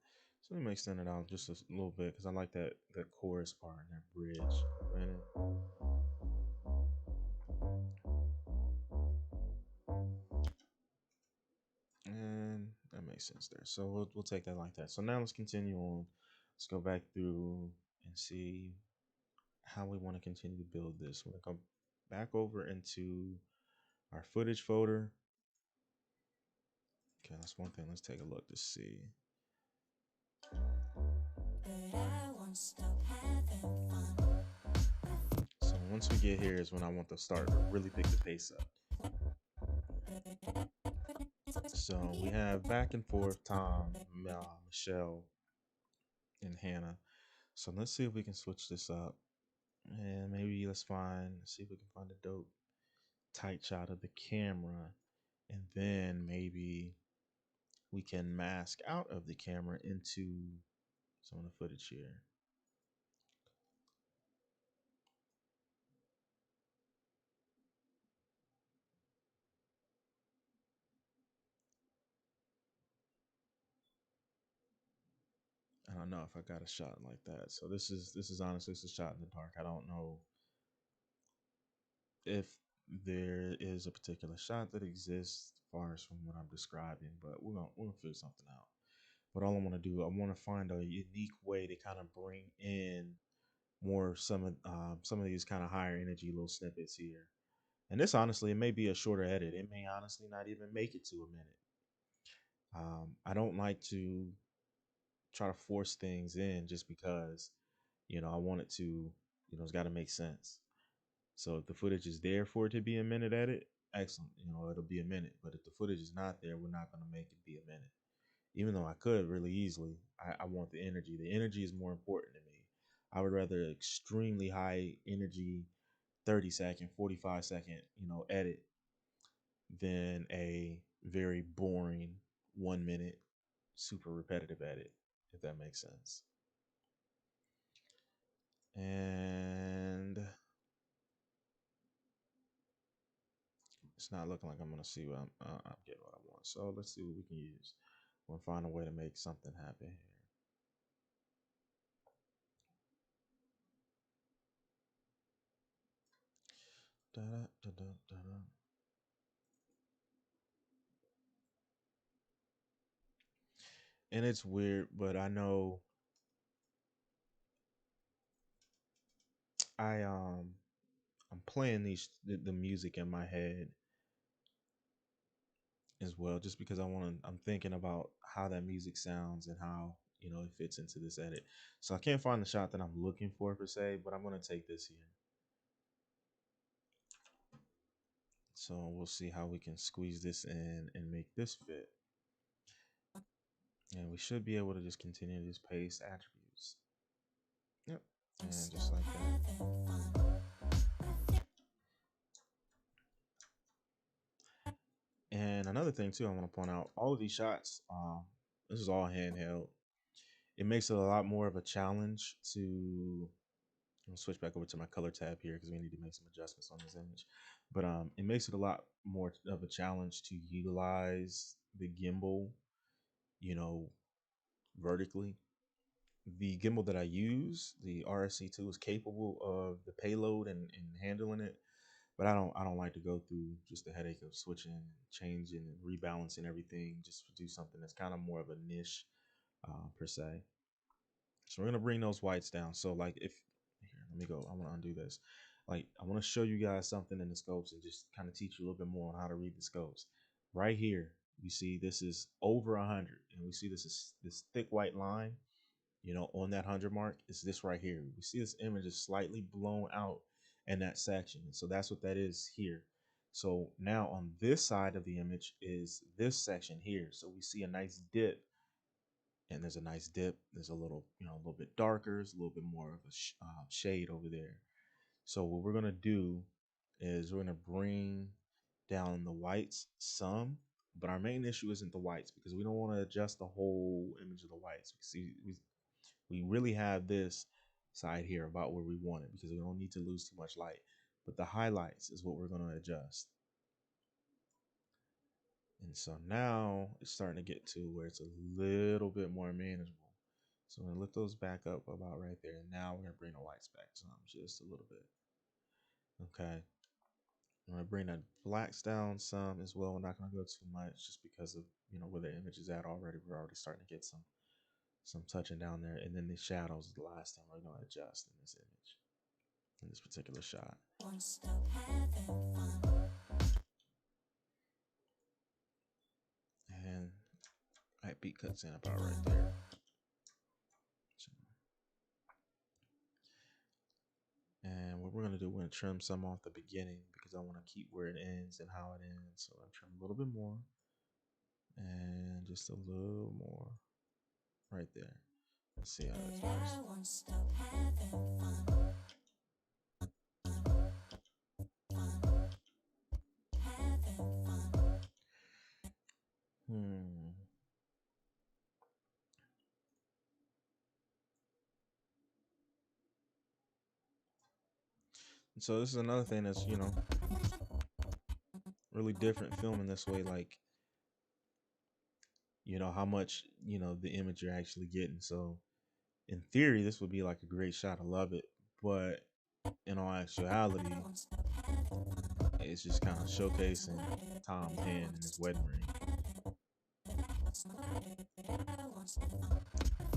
So let me extend it out just a little bit because I like that chorus part and that bridge. And that makes sense there. So we'll take that like that. So now let's continue on. Let's go back through and see how we want to continue to build this. We're gonna go back over into our footage folder. Okay, that's one thing. Let's take a look to see. So once we get here is when I want to start to really pick the pace up. So we have back and forth Tom, Michelle, and Hannah. So let's see if we can switch this up. And maybe see if we can find a dope tight shot of the camera. And then maybe we can mask out of the camera into some of the footage here. I don't know if I got a shot like that. So this is honestly, this is shot in the dark. I don't know if there is a particular shot that exists as far as from what I'm describing, but we're gonna figure something out. But all I want to do, I want to find a unique way to kind of bring in more some of these kind of higher energy little snippets here. And this honestly, it may be a shorter edit. It may honestly not even make it to a minute. I don't like to try to force things in just because I want it to, it's got to make sense. So if the footage is there for it to be a minute edit, excellent. It'll be a minute. But if the footage is not there, we're not going to make it be a minute. Even though I could really easily, I want the energy. The energy is more important to me. I would rather extremely high energy 30-second, 45-second, edit than a very boring 1 minute, super repetitive edit, if that makes sense. And it's not looking like I'm gonna see what I'm getting what I want. So let's see what we can use. We'll find a way to make something happen here. Da-da, da-da, da-da. And it's weird, but I know I'm playing the music in my head as well, just because I'm thinking about how that music sounds and how it fits into this edit. So I can't find the shot that I'm looking for per se, but I'm going to take this here. So we'll see how we can squeeze this in and make this fit. And we should be able to just continue to just paste attributes. Yep. And just like that. And another thing too, I want to point out, all of these shots, this is all handheld. It makes it a lot more of a challenge to, I'll switch back over to my color tab here because we need to make some adjustments on this image. But it makes it a lot more of a challenge to utilize the gimbal, vertically. The gimbal that I use, the RSC2, is capable of the payload and handling it, but I don't like to go through just the headache of switching and changing and rebalancing everything just to do something that's kind of more of a niche per se. So we're gonna bring those whites down. So like if here, let me go. I want to undo this. Like I want to show you guys something in the scopes and just kind of teach you a little bit more on how to read the scopes. Right here, you see this is over 100, and we see this thick white line. On that 100 mark is this right here. We see this image is slightly blown out in that section. So that's what that is here. So now on this side of the image is this section here. So we see a nice dip, and there's a nice dip. There's a little, a little bit darker. It's a little bit more of a shade over there. So what we're going to do is we're going to bring down the whites some, but our main issue isn't the whites because we don't want to adjust the whole image of the whites. We really have this side here about where we want it because we don't need to lose too much light. But the highlights is what we're going to adjust. And so now it's starting to get to where it's a little bit more manageable. So I'm going to lift those back up about right there. And now we're going to bring the whites back some, just a little bit. Okay. I'm going to bring the blacks down some as well. We're not going to go too much just because of, where the image is at already. We're already starting to get some touching down there. And then the shadows is the last thing we're going to adjust in this image, in this particular shot. And that beat cuts in about right there. And what we're going to do, we're going to trim some off the beginning because I want to keep where it ends and how it ends. So I'm trim a little bit more and just a little more right there. Let's see how that feels. So this is another thing that's, really different filming this way. Like, how much, the image you're actually getting. So in theory, this would be like a great shot. I love it. But in all actuality, it's just kind of showcasing Tom's hand in his wedding ring.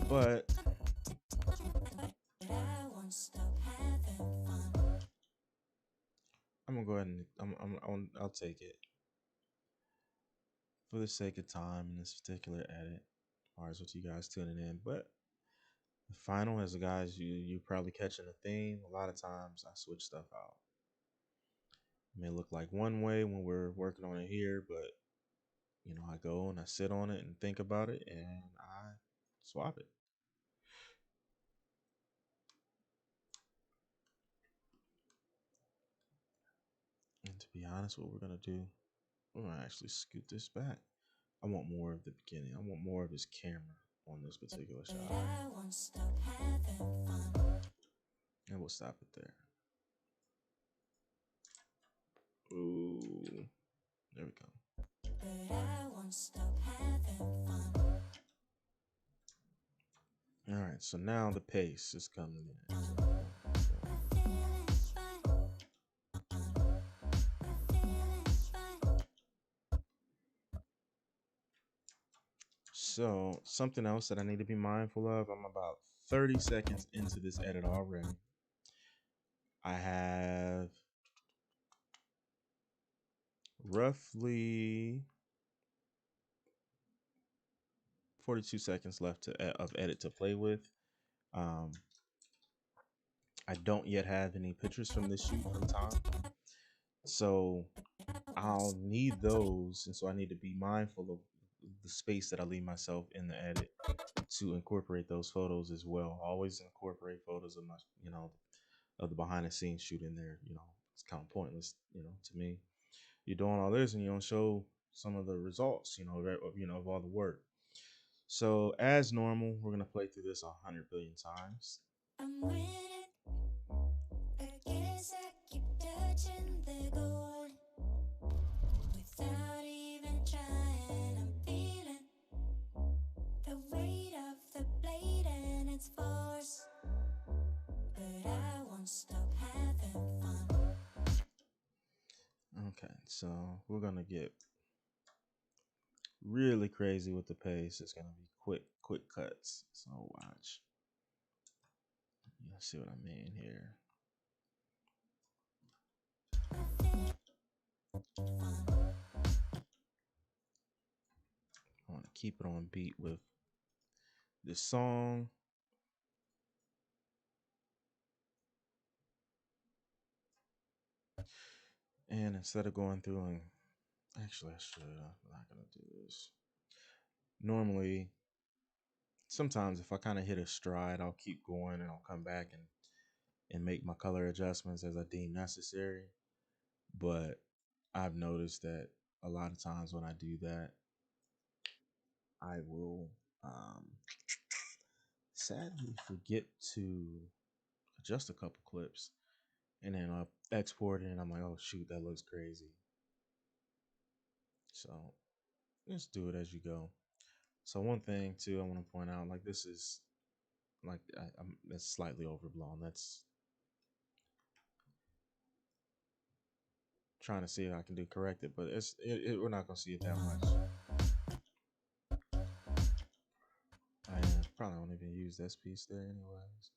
But I'm gonna go ahead and I'll take it for the sake of time in this particular edit, as far as what you guys tuning in. But the final, as the guys, you're probably catching a theme. A lot of times I switch stuff out. It may look like one way when we're working on it here, but I go and I sit on it and think about it and I swap it. And to be honest, what we're gonna do, we're gonna actually scoot this back. I want more of the beginning. I want more of his camera on this particular shot. And we'll stop it there. Ooh, there we go. All right, so now the pace is coming in. So something else that I need to be mindful of, I'm about 30 seconds into this edit already. I have roughly 42 seconds left of edit to play with. Um, I don't yet have any pictures from this shoot from Tom, so I'll need those, and so I need to be mindful of the space that I leave myself in the edit to incorporate those photos as well. Always incorporate photos of my, of the behind the scenes shoot in there. It's kind of pointless, to me. You're doing all this and you don't show some of the results, of all the work. So as normal, we're gonna play through this 100 billion times. I'm winning. I guess I keep touching the gold without even trying. I'm feeling the weight of the blade and its force, but I won't stop having fun. Okay, so we're gonna get really crazy with the pace. It's gonna be quick cuts. So watch. You'll see what I mean here. I want to keep it on beat with this song. And instead of going through and actually, I should. I'm not gonna do this. Normally, sometimes if I kind of hit a stride, I'll keep going and I'll come back and make my color adjustments as I deem necessary. But I've noticed that a lot of times when I do that, I will sadly forget to adjust a couple clips, and then I'll export it and I'm like, oh shoot, that looks crazy. So just do it as you go. So one thing too I want to point out, like this is like it's slightly overblown. That's trying to see if I can do correct it, but we're not gonna see it that much. I probably won't even use this piece there anyways.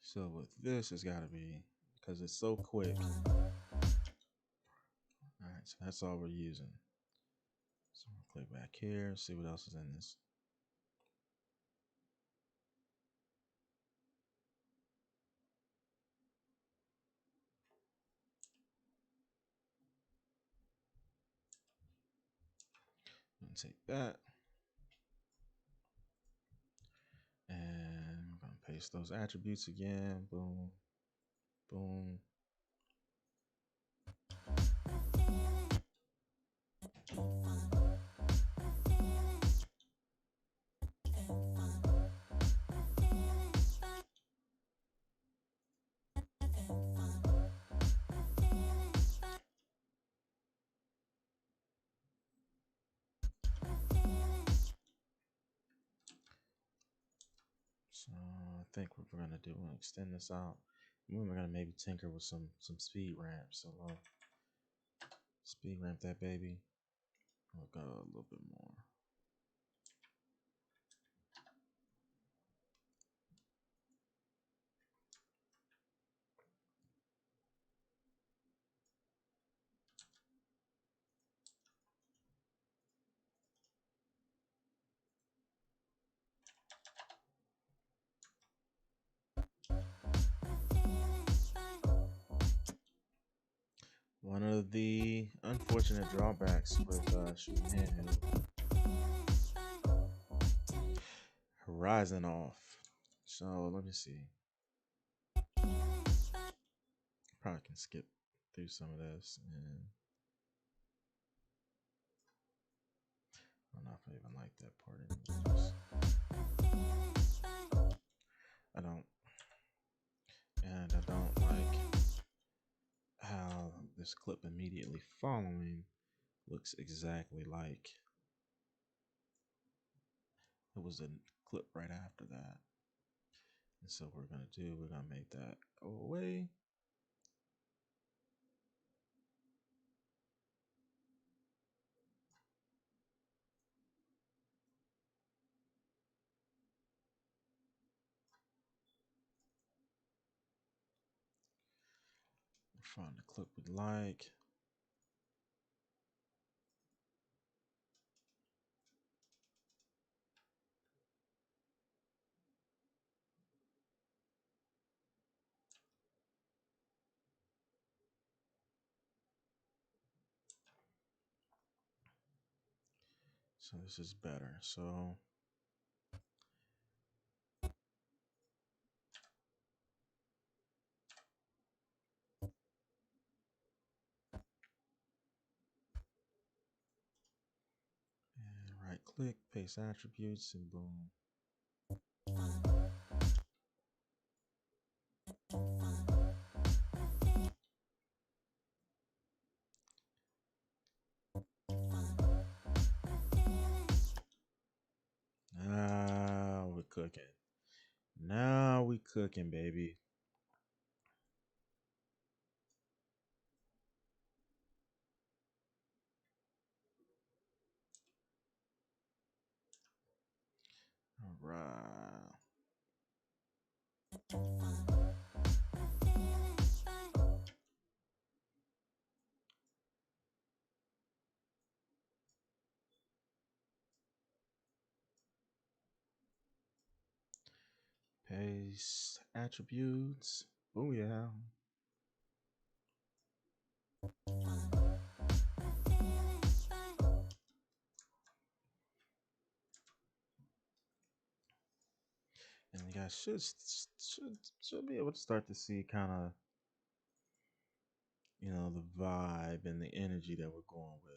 So with this, it's got to be because it's so quick. All right, so that's all we're using. So I'm gonna click back here, see what else is in this. I'm gonna take that and I'm gonna paste those attributes again. Boom, boom. So I think what we're gonna do, we're gonna extend this out. And we're gonna maybe tinker with some speed ramps. So speed ramp that baby. We'll go a little bit more. One of the unfortunate drawbacks with shooting handheld, horizon off. So let me see. Probably can skip through some of this, and I don't know if I even like that part anyways. I don't, and I don't like how this clip immediately following looks exactly like it was a clip right after that. And so what we're gonna do, we're gonna make that go away. Find the clip we like. So this is better. So and right click, paste attributes, and boom. Now we're cooking. Now we cooking, baby. All right. Paste attributes. Booyah. And you guys should be able to start to see kind of, you know, the vibe and the energy that we're going with.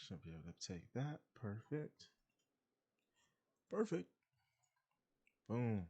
Should be able to take that. Perfect. Perfect. Boom.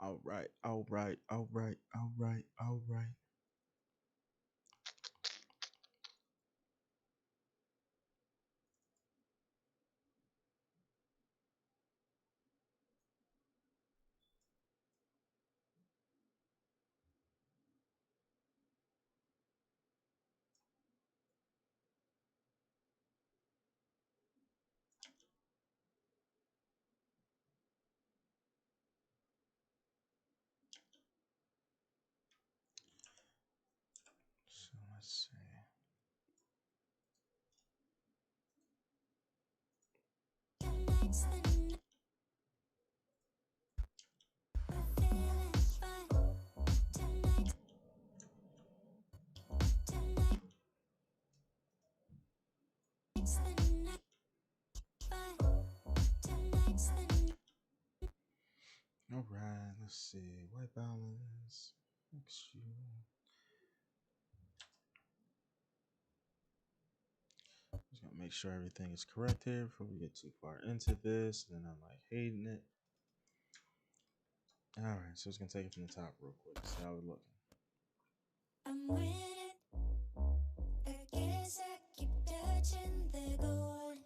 All right. All right. All right. All right. All right. So let's see. All right. Let's see. White balance. Just gonna make sure everything is correct here before we get too far into this. And then I'm like hating it. All right. So it's gonna take it from the top real quick. See how we're looking. I'm winning. I guess I keep touching the gold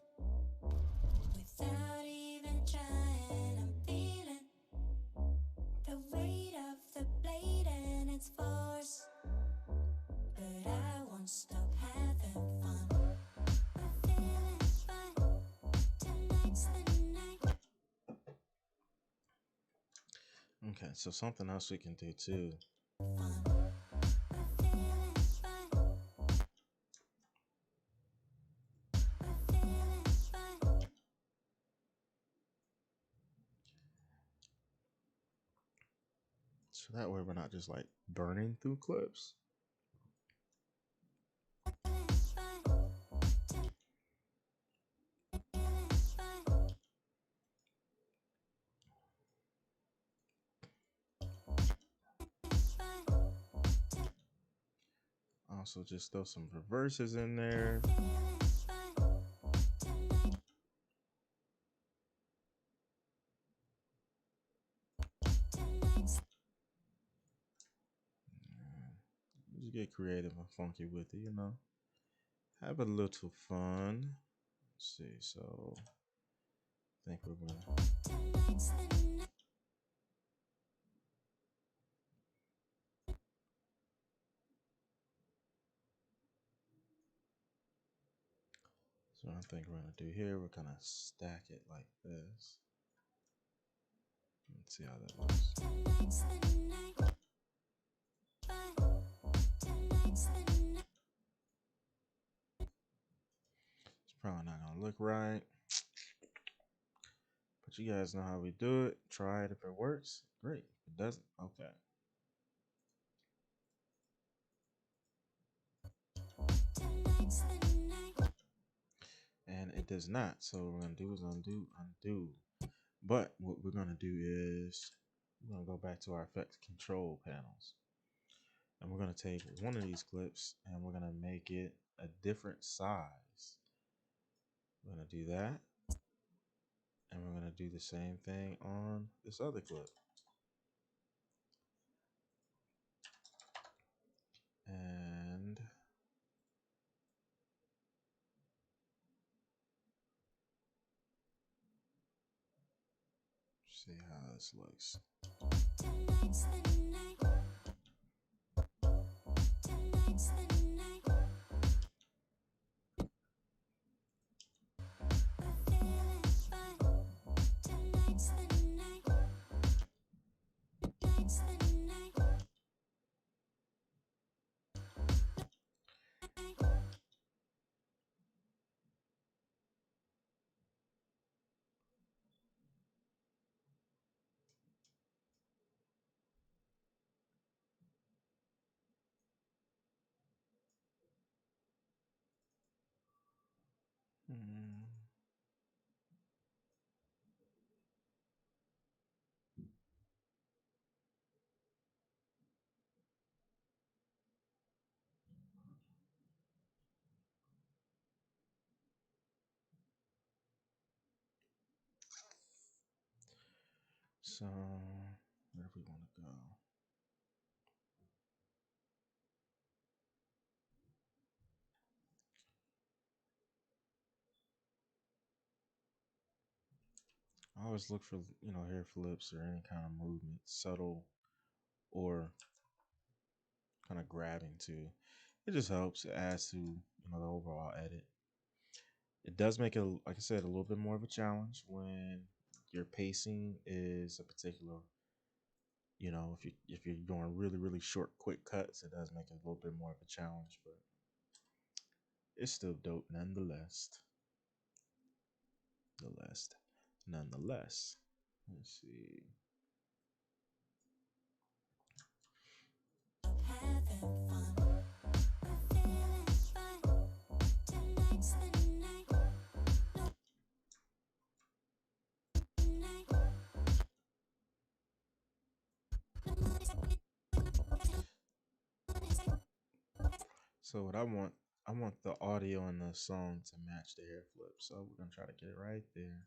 without even trying. I'm feeling the weight of the blade and its force, but I won't stop having fun. I'm feeling fine. Tonight's the night. Okay. So something else we can do too. Fun. So that way we're not just like burning through clips. Also just throw some reverses in there. Just get creative and funky with it, you know. Have a little fun. Let's see, so I think we're gonna so I think we're gonna do here, we're gonna stack it like this. Let's see how that looks. It's probably not gonna look right, but you guys know how we do it. Try it. If it works, great. If it doesn't, okay. And it does not. So what we're gonna do is undo. But what we're gonna do is we're gonna go back to our effects control panels. And we're gonna take one of these clips and we're gonna make it a different size. We're gonna do that. And we're gonna do the same thing on this other clip. And see how this looks. Hmm. So where do we want to go? I always look for, hair flips or any kind of movement, subtle or kind of grabbing too. It just helps. It adds to, the overall edit. It does make it, like I said, a little bit more of a challenge when your pacing is a particular, if you're doing really, really short, quick cuts, it does make it a little bit more of a challenge, but it's still dope nonetheless. Nonetheless. Let's see. So what I want the audio and the song to match the hair flip. So we're gonna try to get it right there.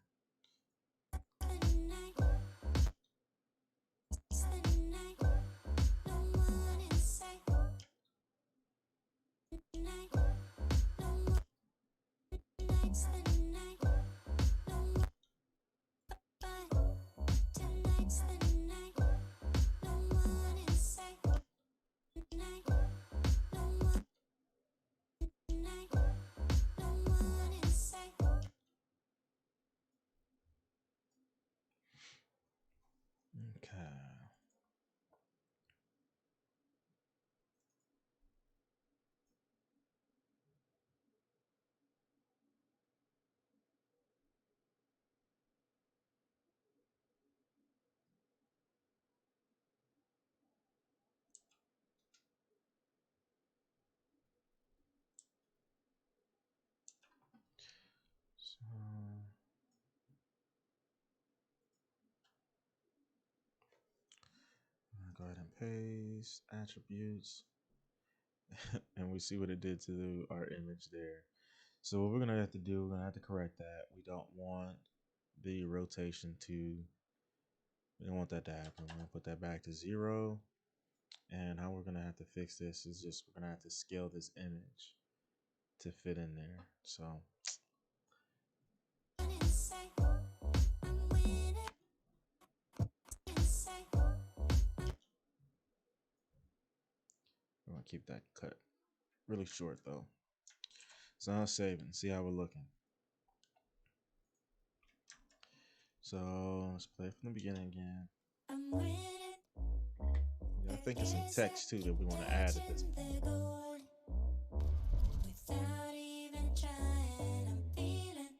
Okay. paste attributes, and we see what it did to our image there. So what we're gonna have to do, we're gonna have to correct that. We don't want the rotation to, we don't want that to happen. We're gonna put that back to 0. And how we're gonna have to fix this is just we're gonna have to scale this image to fit in there. So we're gonna keep that cut really short though. So now saving, see how we're looking. So let's play from the beginning again. Yeah, I think it's some text too that we want to add at this point. Without even trying, I'm feeling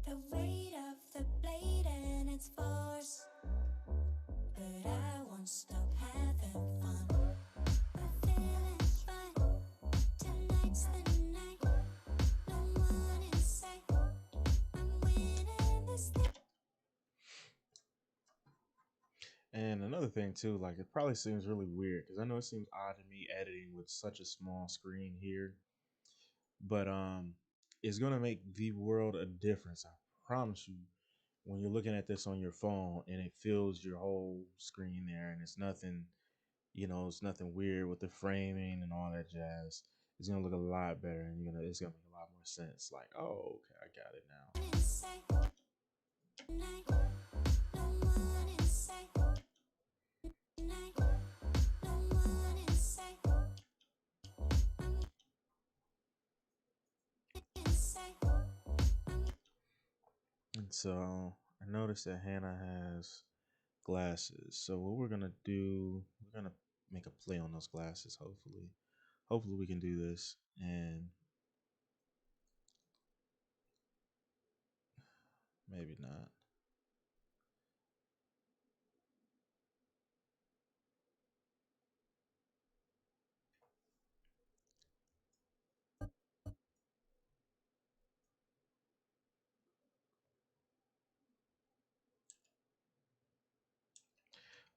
the weight of the blade and its force. But I won't stop having fun. I'm feeling fine. Tonight's the night. No one in sight. I'm winning this thing. And another thing too, like it probably seems really weird because I know it seems odd to me editing with such a small screen here, but it's gonna make the world a difference. I promise you. When you're looking at this on your phone and it fills your whole screen there, and it's nothing, it's nothing weird with the framing and all that jazz. It's gonna look a lot better, and it's gonna make a lot more sense. Like, oh, okay, I got it now. In sight. Night. No one in sight. Night. No one in sight. In sight. And so I noticed that Hannah has glasses. So what we're gonna do, we're gonna make a play on those glasses. Hopefully we can do this, and maybe not.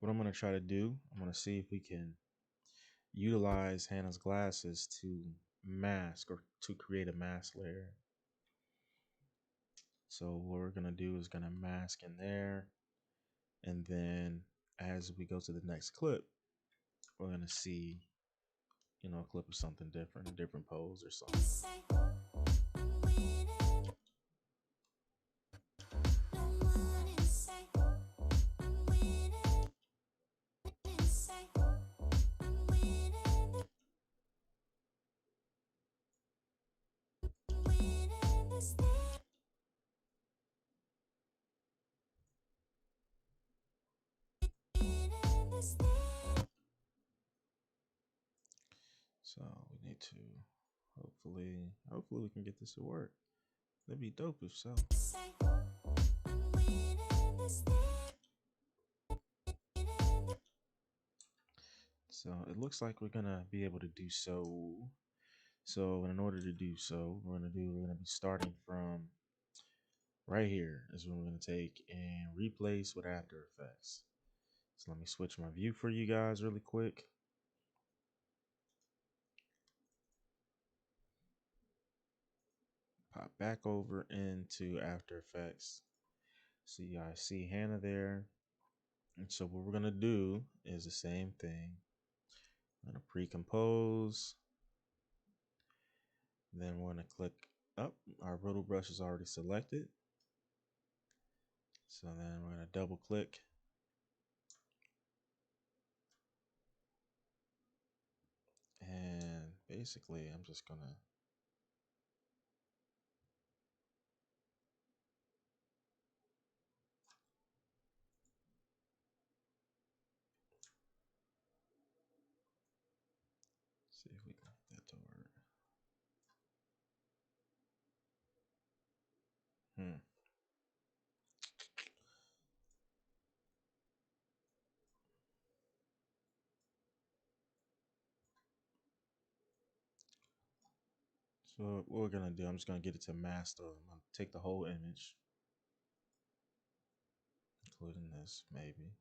What I'm gonna try to do, I'm gonna see if we can utilize Hannah's glasses to mask or to create a mask layer. So what we're gonna do is gonna mask in there, and then as we go to the next clip, we're gonna see, a clip of something different, a different pose or something. So we need to hopefully we can get this to work. That'd be dope if so. So it looks like we're gonna be able to do so. So in order to do so, we're gonna be starting from right here is what we're gonna take and replace with After Effects. So let me switch my view for you guys really quick. Pop back over into After Effects. So you guys see Hannah there. And so what we're gonna do is the same thing. I'm gonna pre-compose. Then we're gonna click up. Our rotor brush is already selected. So then we're gonna double click. And basically I'm just gonna see if we can get that to work. So what we're gonna do, I'm just gonna get it to master. I'm gonna take the whole image, including this maybe.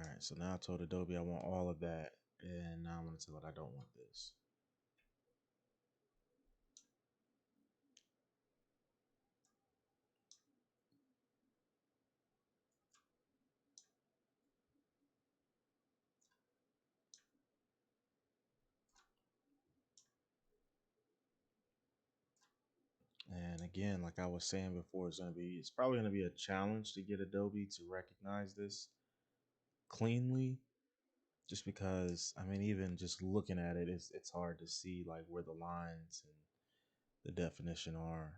All right, so now I told Adobe I want all of that, and now I'm going to tell it I don't want this. And again, like I was saying before, it's probably going to be a challenge to get Adobe to recognize this cleanly, just because, I mean, even just looking at it, it's hard to see like where the lines and the definition are,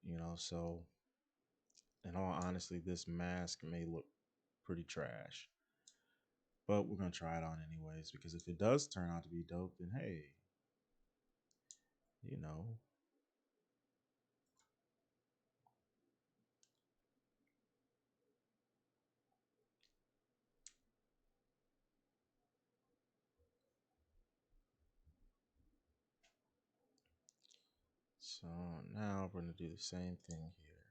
you know. So in all honesty, this mask may look pretty trash, but we're gonna try it on anyways, because if it does turn out to be dope, then hey, you know. So now we're gonna do the same thing here.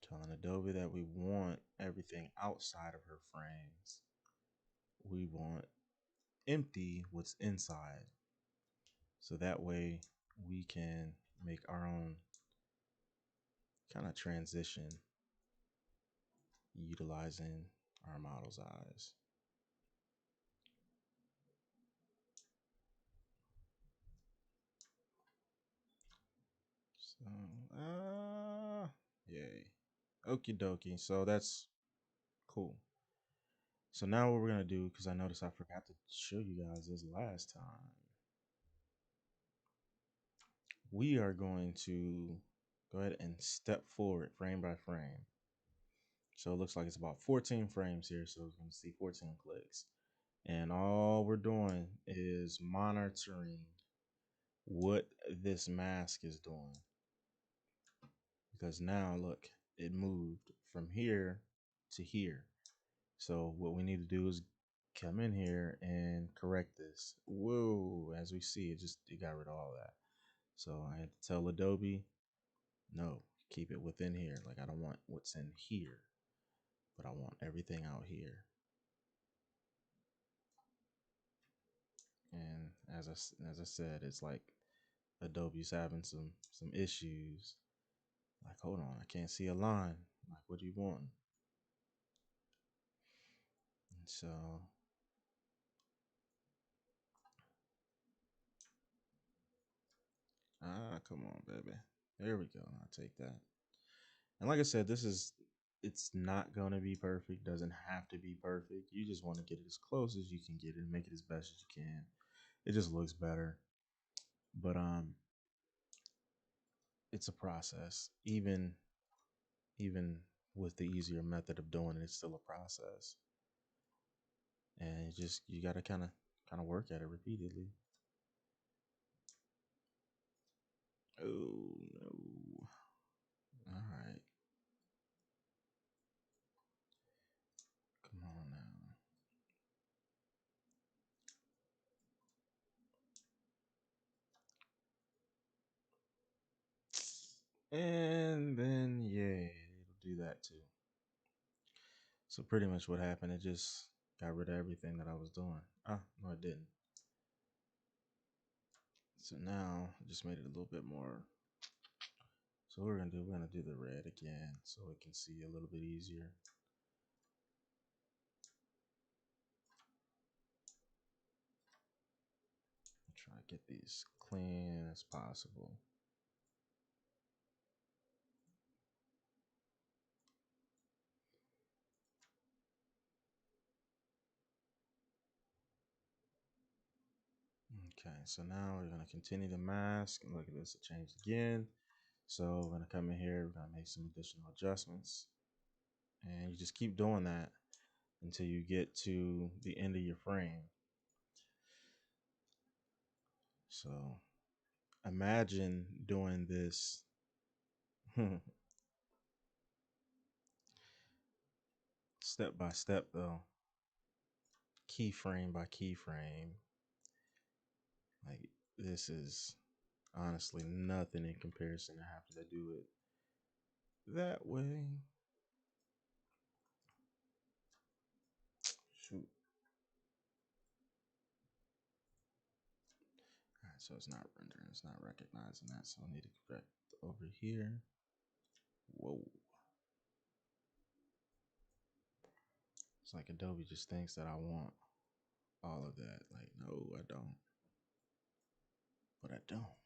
Telling Adobe that we want everything outside of her frames. We want empty what's inside. So that way we can make our own kind of transition utilizing our model's eyes. So, yay. Okie dokie. So that's cool. So now what we're going to do, because I noticed I forgot to show you guys this last time, we are going to go ahead and step forward frame by frame. So it looks like it's about 14 frames here. So we're going to see 14 clicks. And all we're doing is monitoring what this mask is doing. Because now, look, it moved from here to here. So what we need to do is come in here and correct this. Whoa, as we see, it got rid of all that. So I had to tell Adobe, no, keep it within here. Like I don't want what's in here, but I want everything out here. And as I said, it's like Adobe's having some issues. Like, hold on, I can't see a line. Like, what do you want? And so, come on, baby. There we go. I'll take that. And like I said, it's not going to be perfect. Doesn't have to be perfect. You just want to get it as close as you can get it and make it as best as you can. It just looks better. But it's a process. Even with the easier method of doing it, it's still a process. And you got to kind of work at it repeatedly. Oh no. All right. Come on now. And then, yeah, it'll do that too. So pretty much what happened, it just got rid of everything that I was doing. No, it didn't. So now I just made it a little bit more. So we're gonna do the red again so we can see a little bit easier. Try to get these clean as possible. Okay, so now we're gonna continue the mask and look at this, it changed again. So we're gonna come in here, we're gonna make some additional adjustments. And you just keep doing that until you get to the end of your frame. So imagine doing this step by step though. keyframe by keyframe. Like, this is honestly nothing in comparison to having to do it that way. Shoot. All right, so it's not rendering, it's not recognizing that, so I need to correct over here. Whoa. It's like Adobe just thinks that I want all of that. Like, no, I don't. But I don't.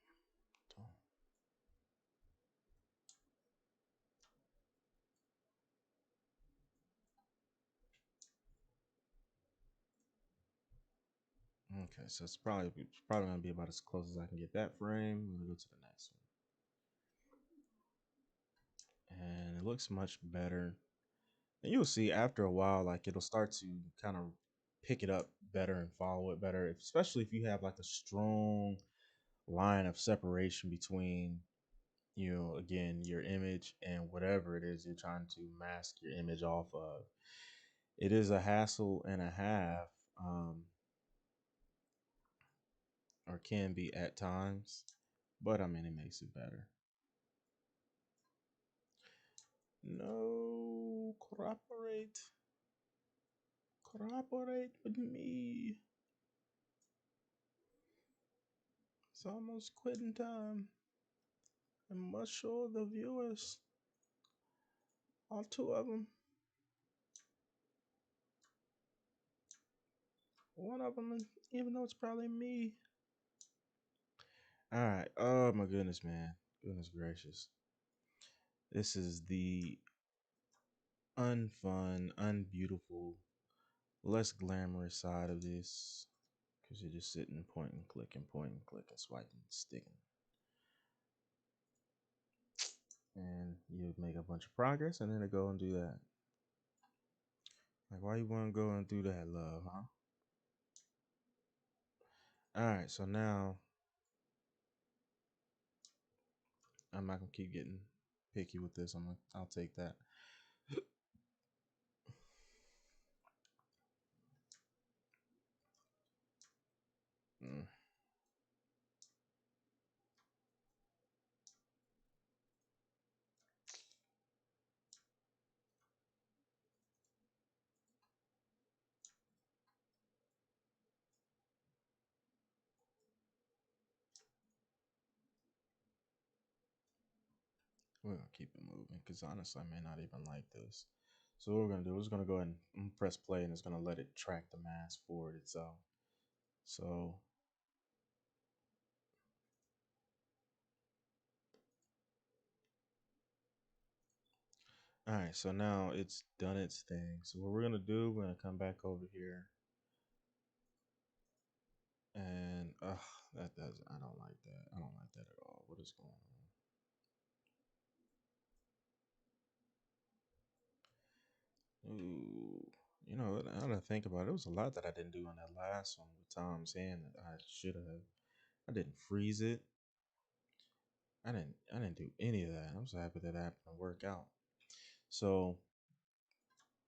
Okay, so it's probably gonna be about as close as I can get that frame. I'm gonna go to the next one. And it looks much better. And you'll see after a while, like it'll start to kind of pick it up better and follow it better, especially if you have like a strong line of separation between, you know, again, your image and whatever it is you're trying to mask your image off of. It is a hassle and a half, or can be at times, but I mean, it makes it better. No, cooperate with me. It's almost quitting time. I must show the viewers, all two of them. One of them, even though it's probably me. All right. Oh my goodness, man. Goodness gracious. This is the unfun, unbeautiful, less glamorous side of this, because you're just sitting, point and click and swiping, sticking. And you make a bunch of progress and then to go and do that. Like, why you want to go and do that, love, huh? All right, so now I'm not gonna keep getting picky with this. I'll take that. Mm. We're gonna keep it moving because honestly, I may not even like this. So what we're gonna do is gonna go ahead and press play, and it's gonna let it track the mask for it itself. So all right, so now it's done its thing. So what we're gonna do, we're gonna come back over here, and that does, I don't like that. I don't like that at all. What is going on? Ooh, you know, now that I think about it, it was a lot that I didn't do on that last one with Tom's hand that I should have. I didn't freeze it. I didn't do any of that. I'm so happy that happened to work out. So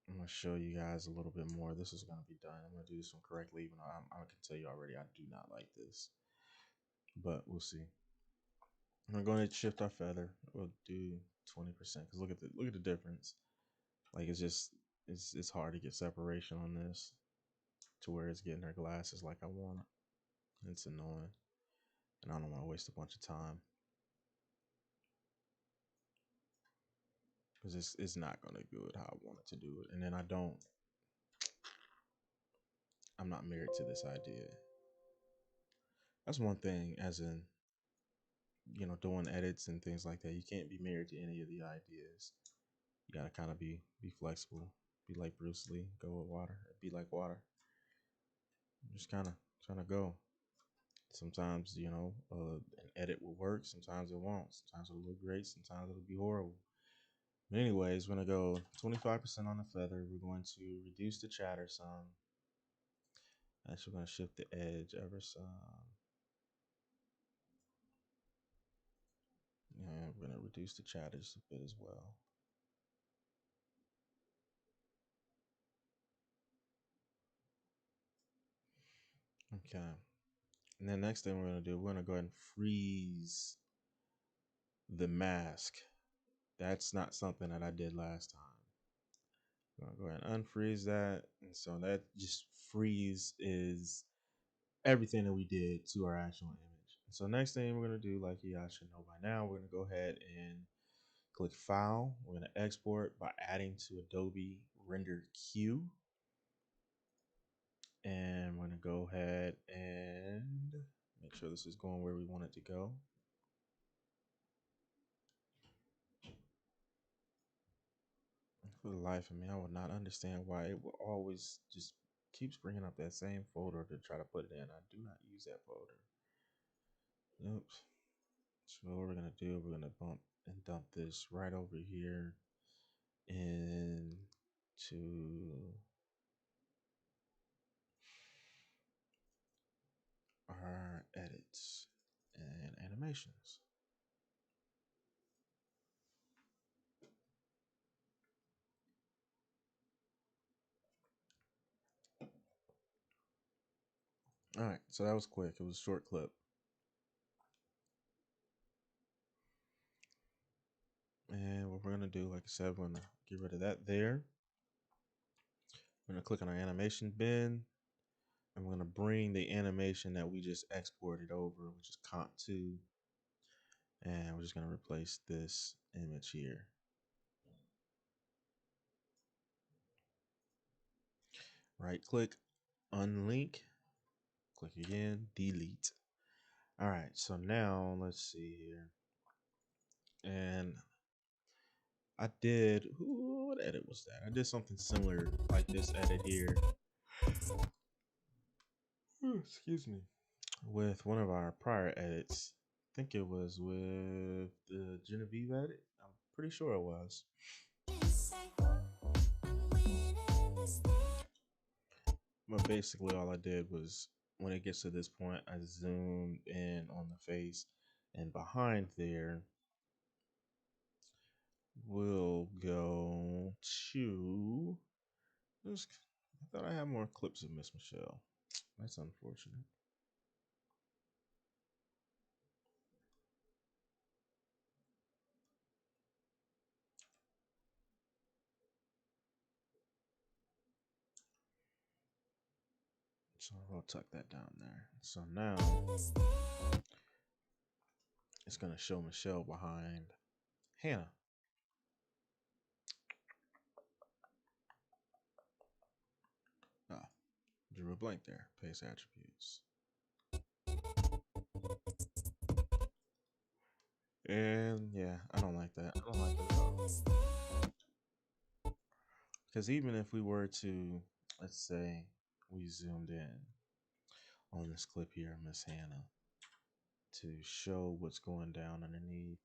I'm gonna show you guys a little bit more. This is gonna be done. I'm gonna do this one correctly, even though I can tell you already I do not like this. But we'll see. I'm gonna shift our feather. We'll do 20% because look at the difference. Like it's just it's hard to get separation on this to where it's getting her glasses like I want it. It's annoying, and I don't want to waste a bunch of time because it's not gonna do it how I want it to do it. And then I'm not married to this idea. That's one thing, as in, you know, doing edits and things like that. You can't be married to any of the ideas. You gotta kind of be flexible. Be like Bruce Lee. Go with water. Be like water. Just kind of trying to go. Sometimes, you know, an edit will work. Sometimes it won't. Sometimes it'll look great. Sometimes it'll be horrible. But anyways, we're gonna go 25% on the feather. We're going to reduce the chatter some. Actually, we're gonna shift the edge ever some. And we're gonna reduce the chatter just a bit as well. Okay. And then next thing we're gonna do, we're gonna go ahead and freeze the mask. That's not something that I did last time. I'm gonna go ahead and unfreeze that. And so that just freeze is everything that we did to our actual image. So next thing we're gonna do, like you guys should know by now, we're gonna go ahead and click File. We're gonna export by adding to Adobe Render Queue. And we're gonna go ahead and make sure this is going where we want it to go. For the life of me, I would not understand why it will always just keeps bringing up that same folder to try to put it in. I do not use that folder. Oops. So what we're gonna do, we're gonna bump and dump this right over here into our edits and animations. All right, so that was quick. It was a short clip. And what we're gonna do, like I said, we're gonna get rid of that there. We're gonna click on our animation bin, and we're gonna bring the animation that we just exported over, which is comp 2, and we're just gonna replace this image here. Right click, unlink, click again, delete. All right, so now let's see here. And I did, what edit was that? I did something similar like this edit here. Excuse me. With one of our prior edits. I think it was with the Genevieve edit. I'm pretty sure it was. But basically all I did was, when it gets to this point, I zoomed in on the face, and behind there we'll go to this. I thought I had more clips of Miss Michelle. That's unfortunate. So I'll tuck that down there. So now it's gonna show Michelle behind Hannah. Ah, drew a blank there. Paste attributes. And yeah, I don't like that. I don't like it at all. Because even if we were to, let's say, we zoomed in on this clip here, Miss Hannah, to show what's going down underneath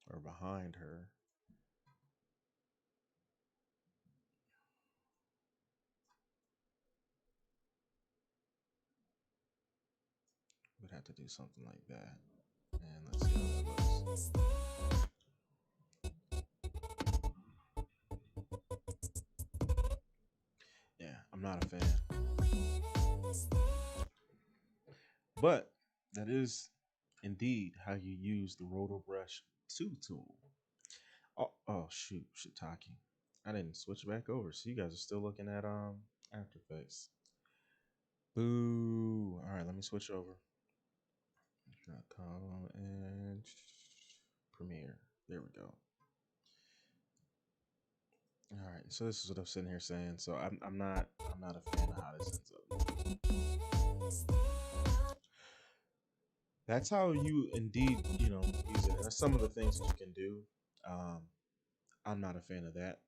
or behind her, we'd have to do something like that. And let's see how that looks. Yeah, I'm not a fan. But that is indeed how you use the Rotor Brush 2 tool. Oh shoot, shiitake. I didn't switch back over, so you guys are still looking at After Effects. Boo. All right, let me switch over. .com and Premiere. There we go. All right, so this is what I'm sitting here saying. So I'm not a fan of how this ends up. That's how you indeed use it. And that's some of the things that you can do. I'm not a fan of that,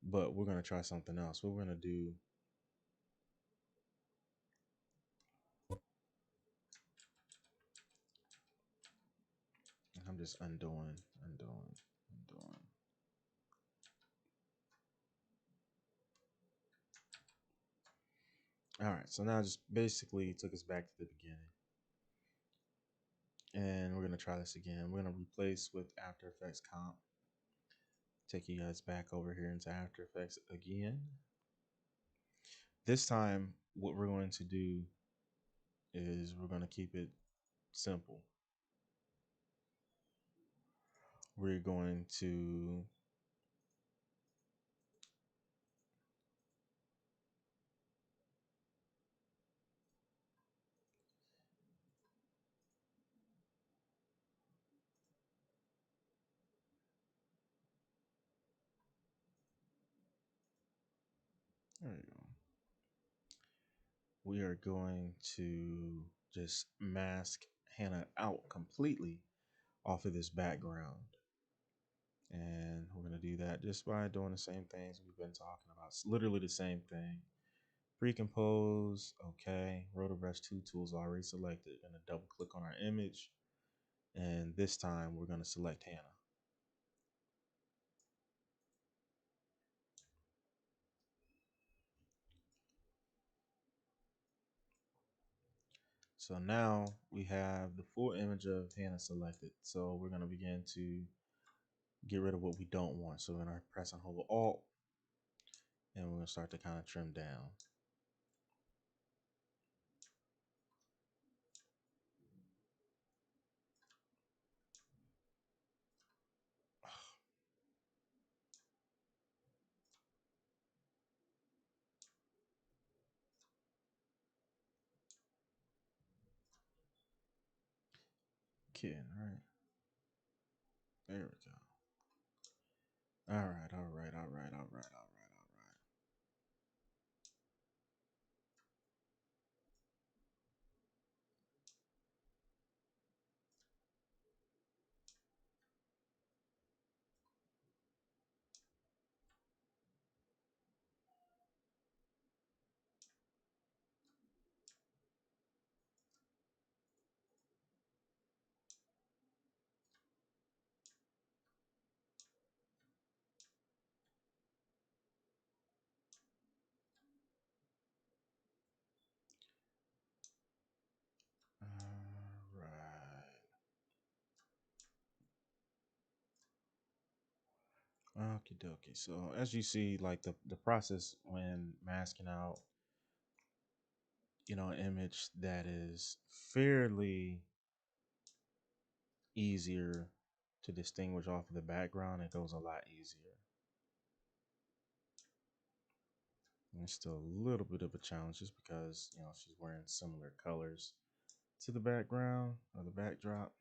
but we're gonna try something else. What we're gonna do. I'm just undoing. All right, so now just basically took us back to the beginning. And we're going to try this again. We're going to replace with After Effects comp. Take you guys back over here into After Effects again. This time, what we're going to do is we're going to keep it simple. We're going to there you go. We are going to just mask Hannah out completely off of this background. And we're going to do that just by doing the same things we've been talking about. It's literally the same thing. Pre-compose, okay. Rotor brush 2 tools already selected. Going to double click on our image. And this time we're going to select Hannah. So now we have the full image of Hannah selected. So we're going to begin to get rid of what we don't want. So we're going to press and hold Alt, and we're going to start to kind of trim down. Kidding, right? There we go. All right, all right, all right, all right, all right, all right. All right. Okie dokie. So as you see, like the process when masking out, an image that is fairly easier to distinguish off of the background, it goes a lot easier. And it's still a little bit of a challenge just because, she's wearing similar colors to the background or the backdrop.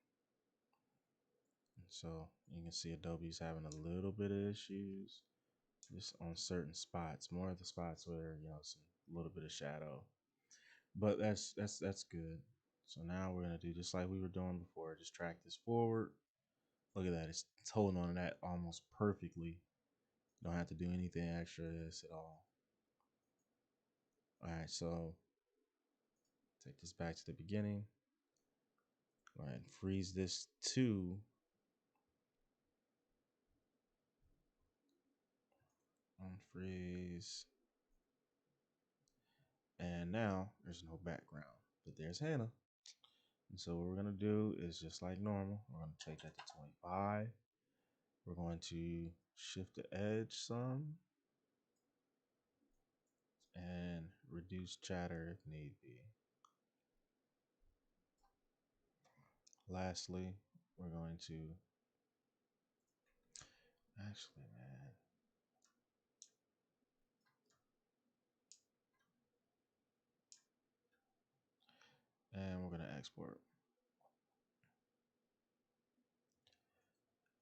So you can see Adobe's having a little bit of issues just on certain spots, more of the spots where, some a little bit of shadow. But that's good. So now we're gonna do just like we were doing before, just track this forward. Look at that, it's holding on to that almost perfectly. Don't have to do anything extra to this at all. All right, so take this back to the beginning. Go ahead and freeze this to unfreeze. And now there's no background, but there's Hannah. And so what we're gonna do is just like normal. We're gonna take that to 25. We're going to shift the edge some and reduce chatter if need be. Lastly, we're going to actually, and we're going to export.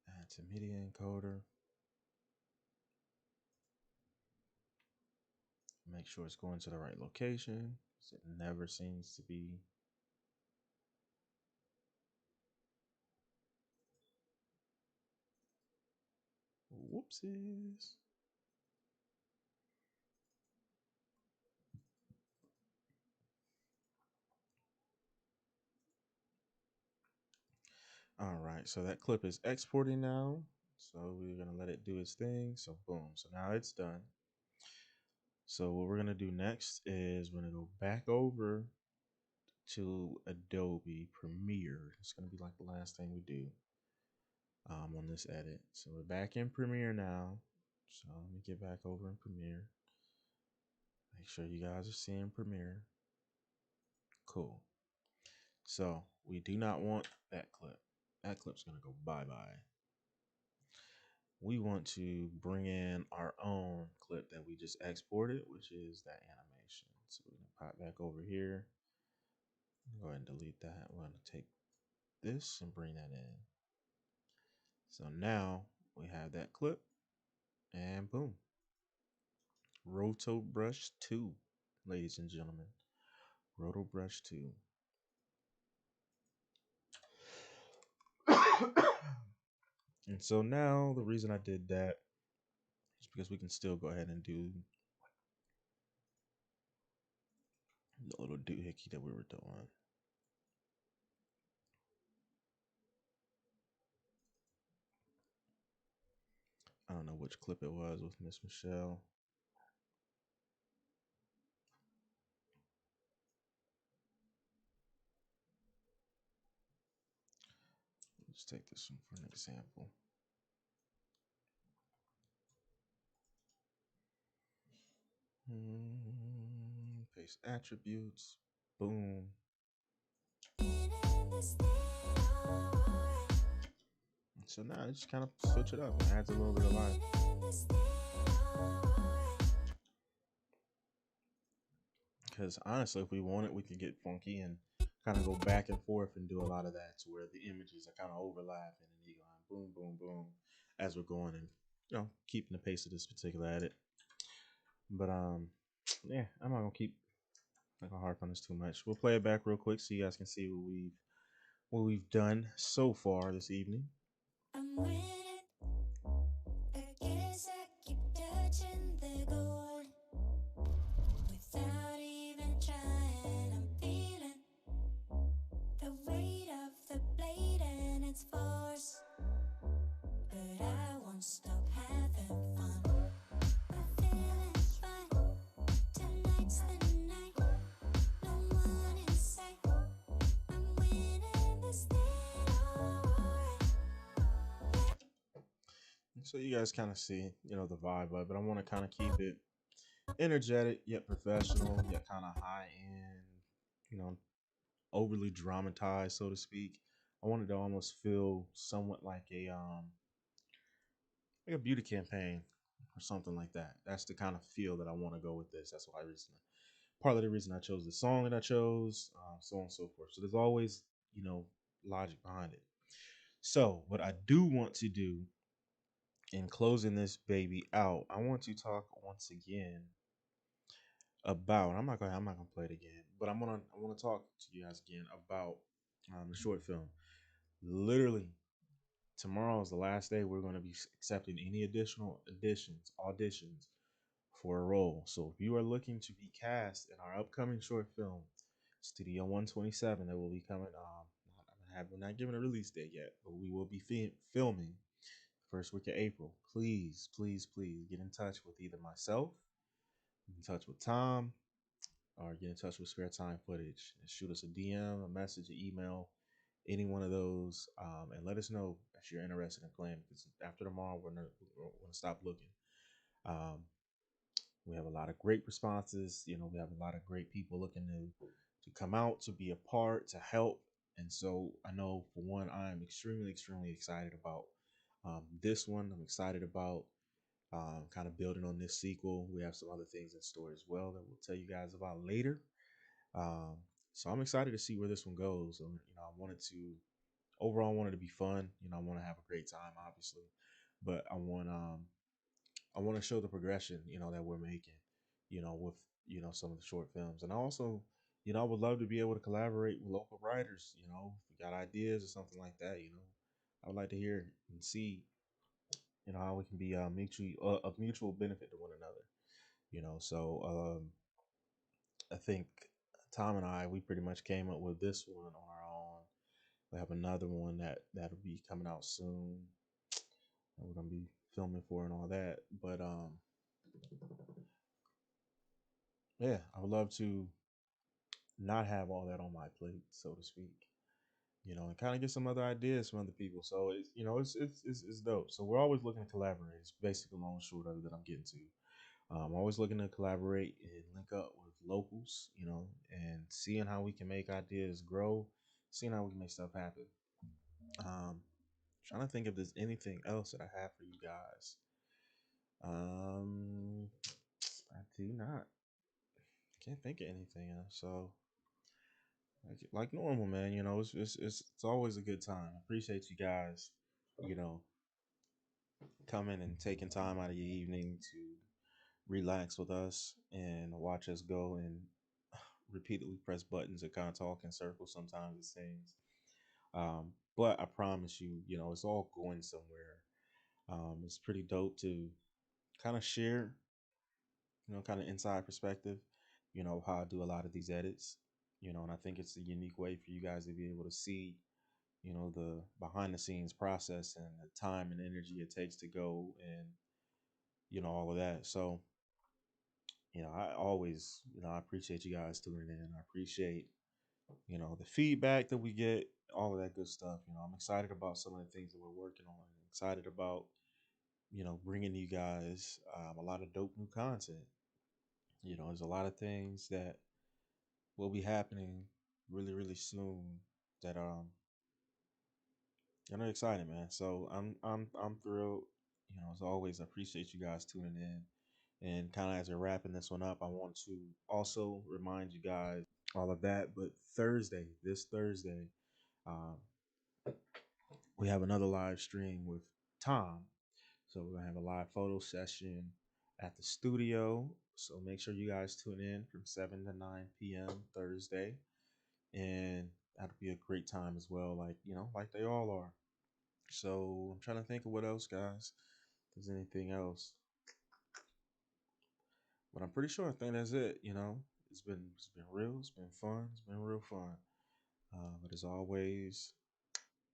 Add to media encoder. Make sure it's going to the right location, because it never seems to be. Whoopsies. All right, so that clip is exporting now. So we're gonna let it do its thing. So boom, so now it's done. So what we're gonna do next is we're gonna go back over to Adobe Premiere. It's gonna be like the last thing we do on this edit. So we're back in Premiere now. So let me get back over in Premiere. Make sure you guys are seeing Premiere. Cool. So we do not want that clip. That clip's gonna go bye-bye. We want to bring in our own clip that we just exported, which is that animation. So we're gonna pop back over here. Go ahead and delete that. We're gonna take this and bring that in. So now we have that clip, and boom. Roto Brush 2, ladies and gentlemen. Roto Brush 2. And so now the reason I did that is because we can still go ahead and do the little doohickey that we were doing. I don't know which clip it was with Miss Michelle. Let's take this one for an example. Paste attributes. Boom. So now I just kind of switch it up and adds a little bit of life. Because honestly, if we want it, we can get funky and kind of go back and forth and do a lot of that to where the images are kind of overlapping and you go boom, boom, boom as we're going and keeping the pace of this particular edit. But yeah, I'm not gonna harp on this too much. We'll play it back real quick so you guys can see what we've done so far this evening. I'm winning. I guess I keep touching the gold without even trying. I'm feeling the weight of the blade and its force, but I won't stop having fun. I'm feeling fine. Tonight's the night. No one in sight. I'm winning this thing alright. So you guys kind of see, the vibe of it. I want to kind of keep it energetic yet professional, yet kind of high end, overly dramatized, so to speak. I wanted to almost feel somewhat like a beauty campaign or something like that. That's the kind of feel that I want to go with this. That's why part of the reason I chose the song that I chose, so on and so forth. So there's always, logic behind it. So what I do want to do in closing this baby out, I want to talk once again about. I'm not gonna play it again, but I want to talk to you guys again about the short film. Literally, tomorrow is the last day we're going to be accepting any additional auditions for a role. So if you are looking to be cast in our upcoming short film, Studio 127, that will be coming. We're not giving a release date yet, but we will be filming first week of April. Please, please, please get in touch with either myself, get in touch with Tom, or get in touch with Spare Time Footage and shoot us a DM, a message, an email, any one of those, and let us know if you're interested in playing. Because after tomorrow, we're gonna stop looking. Um, we have a lot of great responses. We have a lot of great people looking to come out, to be a part, to help. And so I know for one, I'm extremely, extremely excited about this one. I'm excited about kind of building on this sequel. We have some other things in store as well that we'll tell you guys about later. Um, so I'm excited to see where this one goes. I wanted to be fun. I want to have a great time, obviously, but I want to show the progression, that we're making, with some of the short films, and I also, I would love to be able to collaborate with local writers. If you got ideas or something like that, I would like to hear and see, how we can be mutually of mutual benefit to one another. I think Tom and we pretty much came up with this one on our own. We have another one that'll be coming out soon, and we're gonna be filming for and all that. But yeah, I would love to not have all that on my plate, so to speak. And kind of get some other ideas from other people. So it's dope. So we're always looking to collaborate. It's basically the long and short of it that I'm getting to. Always looking to collaborate and link up with locals, and seeing how we can make ideas grow, seeing how we can make stuff happen. Um, Trying to think if there's anything else that I have for you guys. Um, I do not. Can't think of anything else. So, like normal, man. It's always a good time. I appreciate you guys. You know, coming and taking time out of your evening to relax with us and watch us go and repeatedly press buttons and kind of talk in circles. Sometimes it seems. But I promise you, it's all going somewhere. It's pretty dope to kind of share, kind of inside perspective, how I do a lot of these edits, and I think it's a unique way for you guys to be able to see, the behind the scenes process and the time and energy it takes to go and, all of that. So, I always, I appreciate you guys tuning in. I appreciate, the feedback that we get, all of that good stuff. I'm excited about some of the things that we're working on. Excited about, bringing you guys a lot of dope new content. There's a lot of things that will be happening really, really soon that I'm excited, man. So I'm thrilled. As always, I appreciate you guys tuning in. And kind of as we're wrapping this one up, I want to also remind you guys all of that. But this Thursday, um, we have another live stream with Tom. So we're gonna have a live photo session at the studio. So make sure you guys tune in from 7 to 9 p.m. Thursday. And that'll be a great time as well, like they all are. So I'm trying to think of what else, guys. If there's anything else. But I'm pretty sure I think that's it, It's been real, it's been fun, it's been real fun. But as always,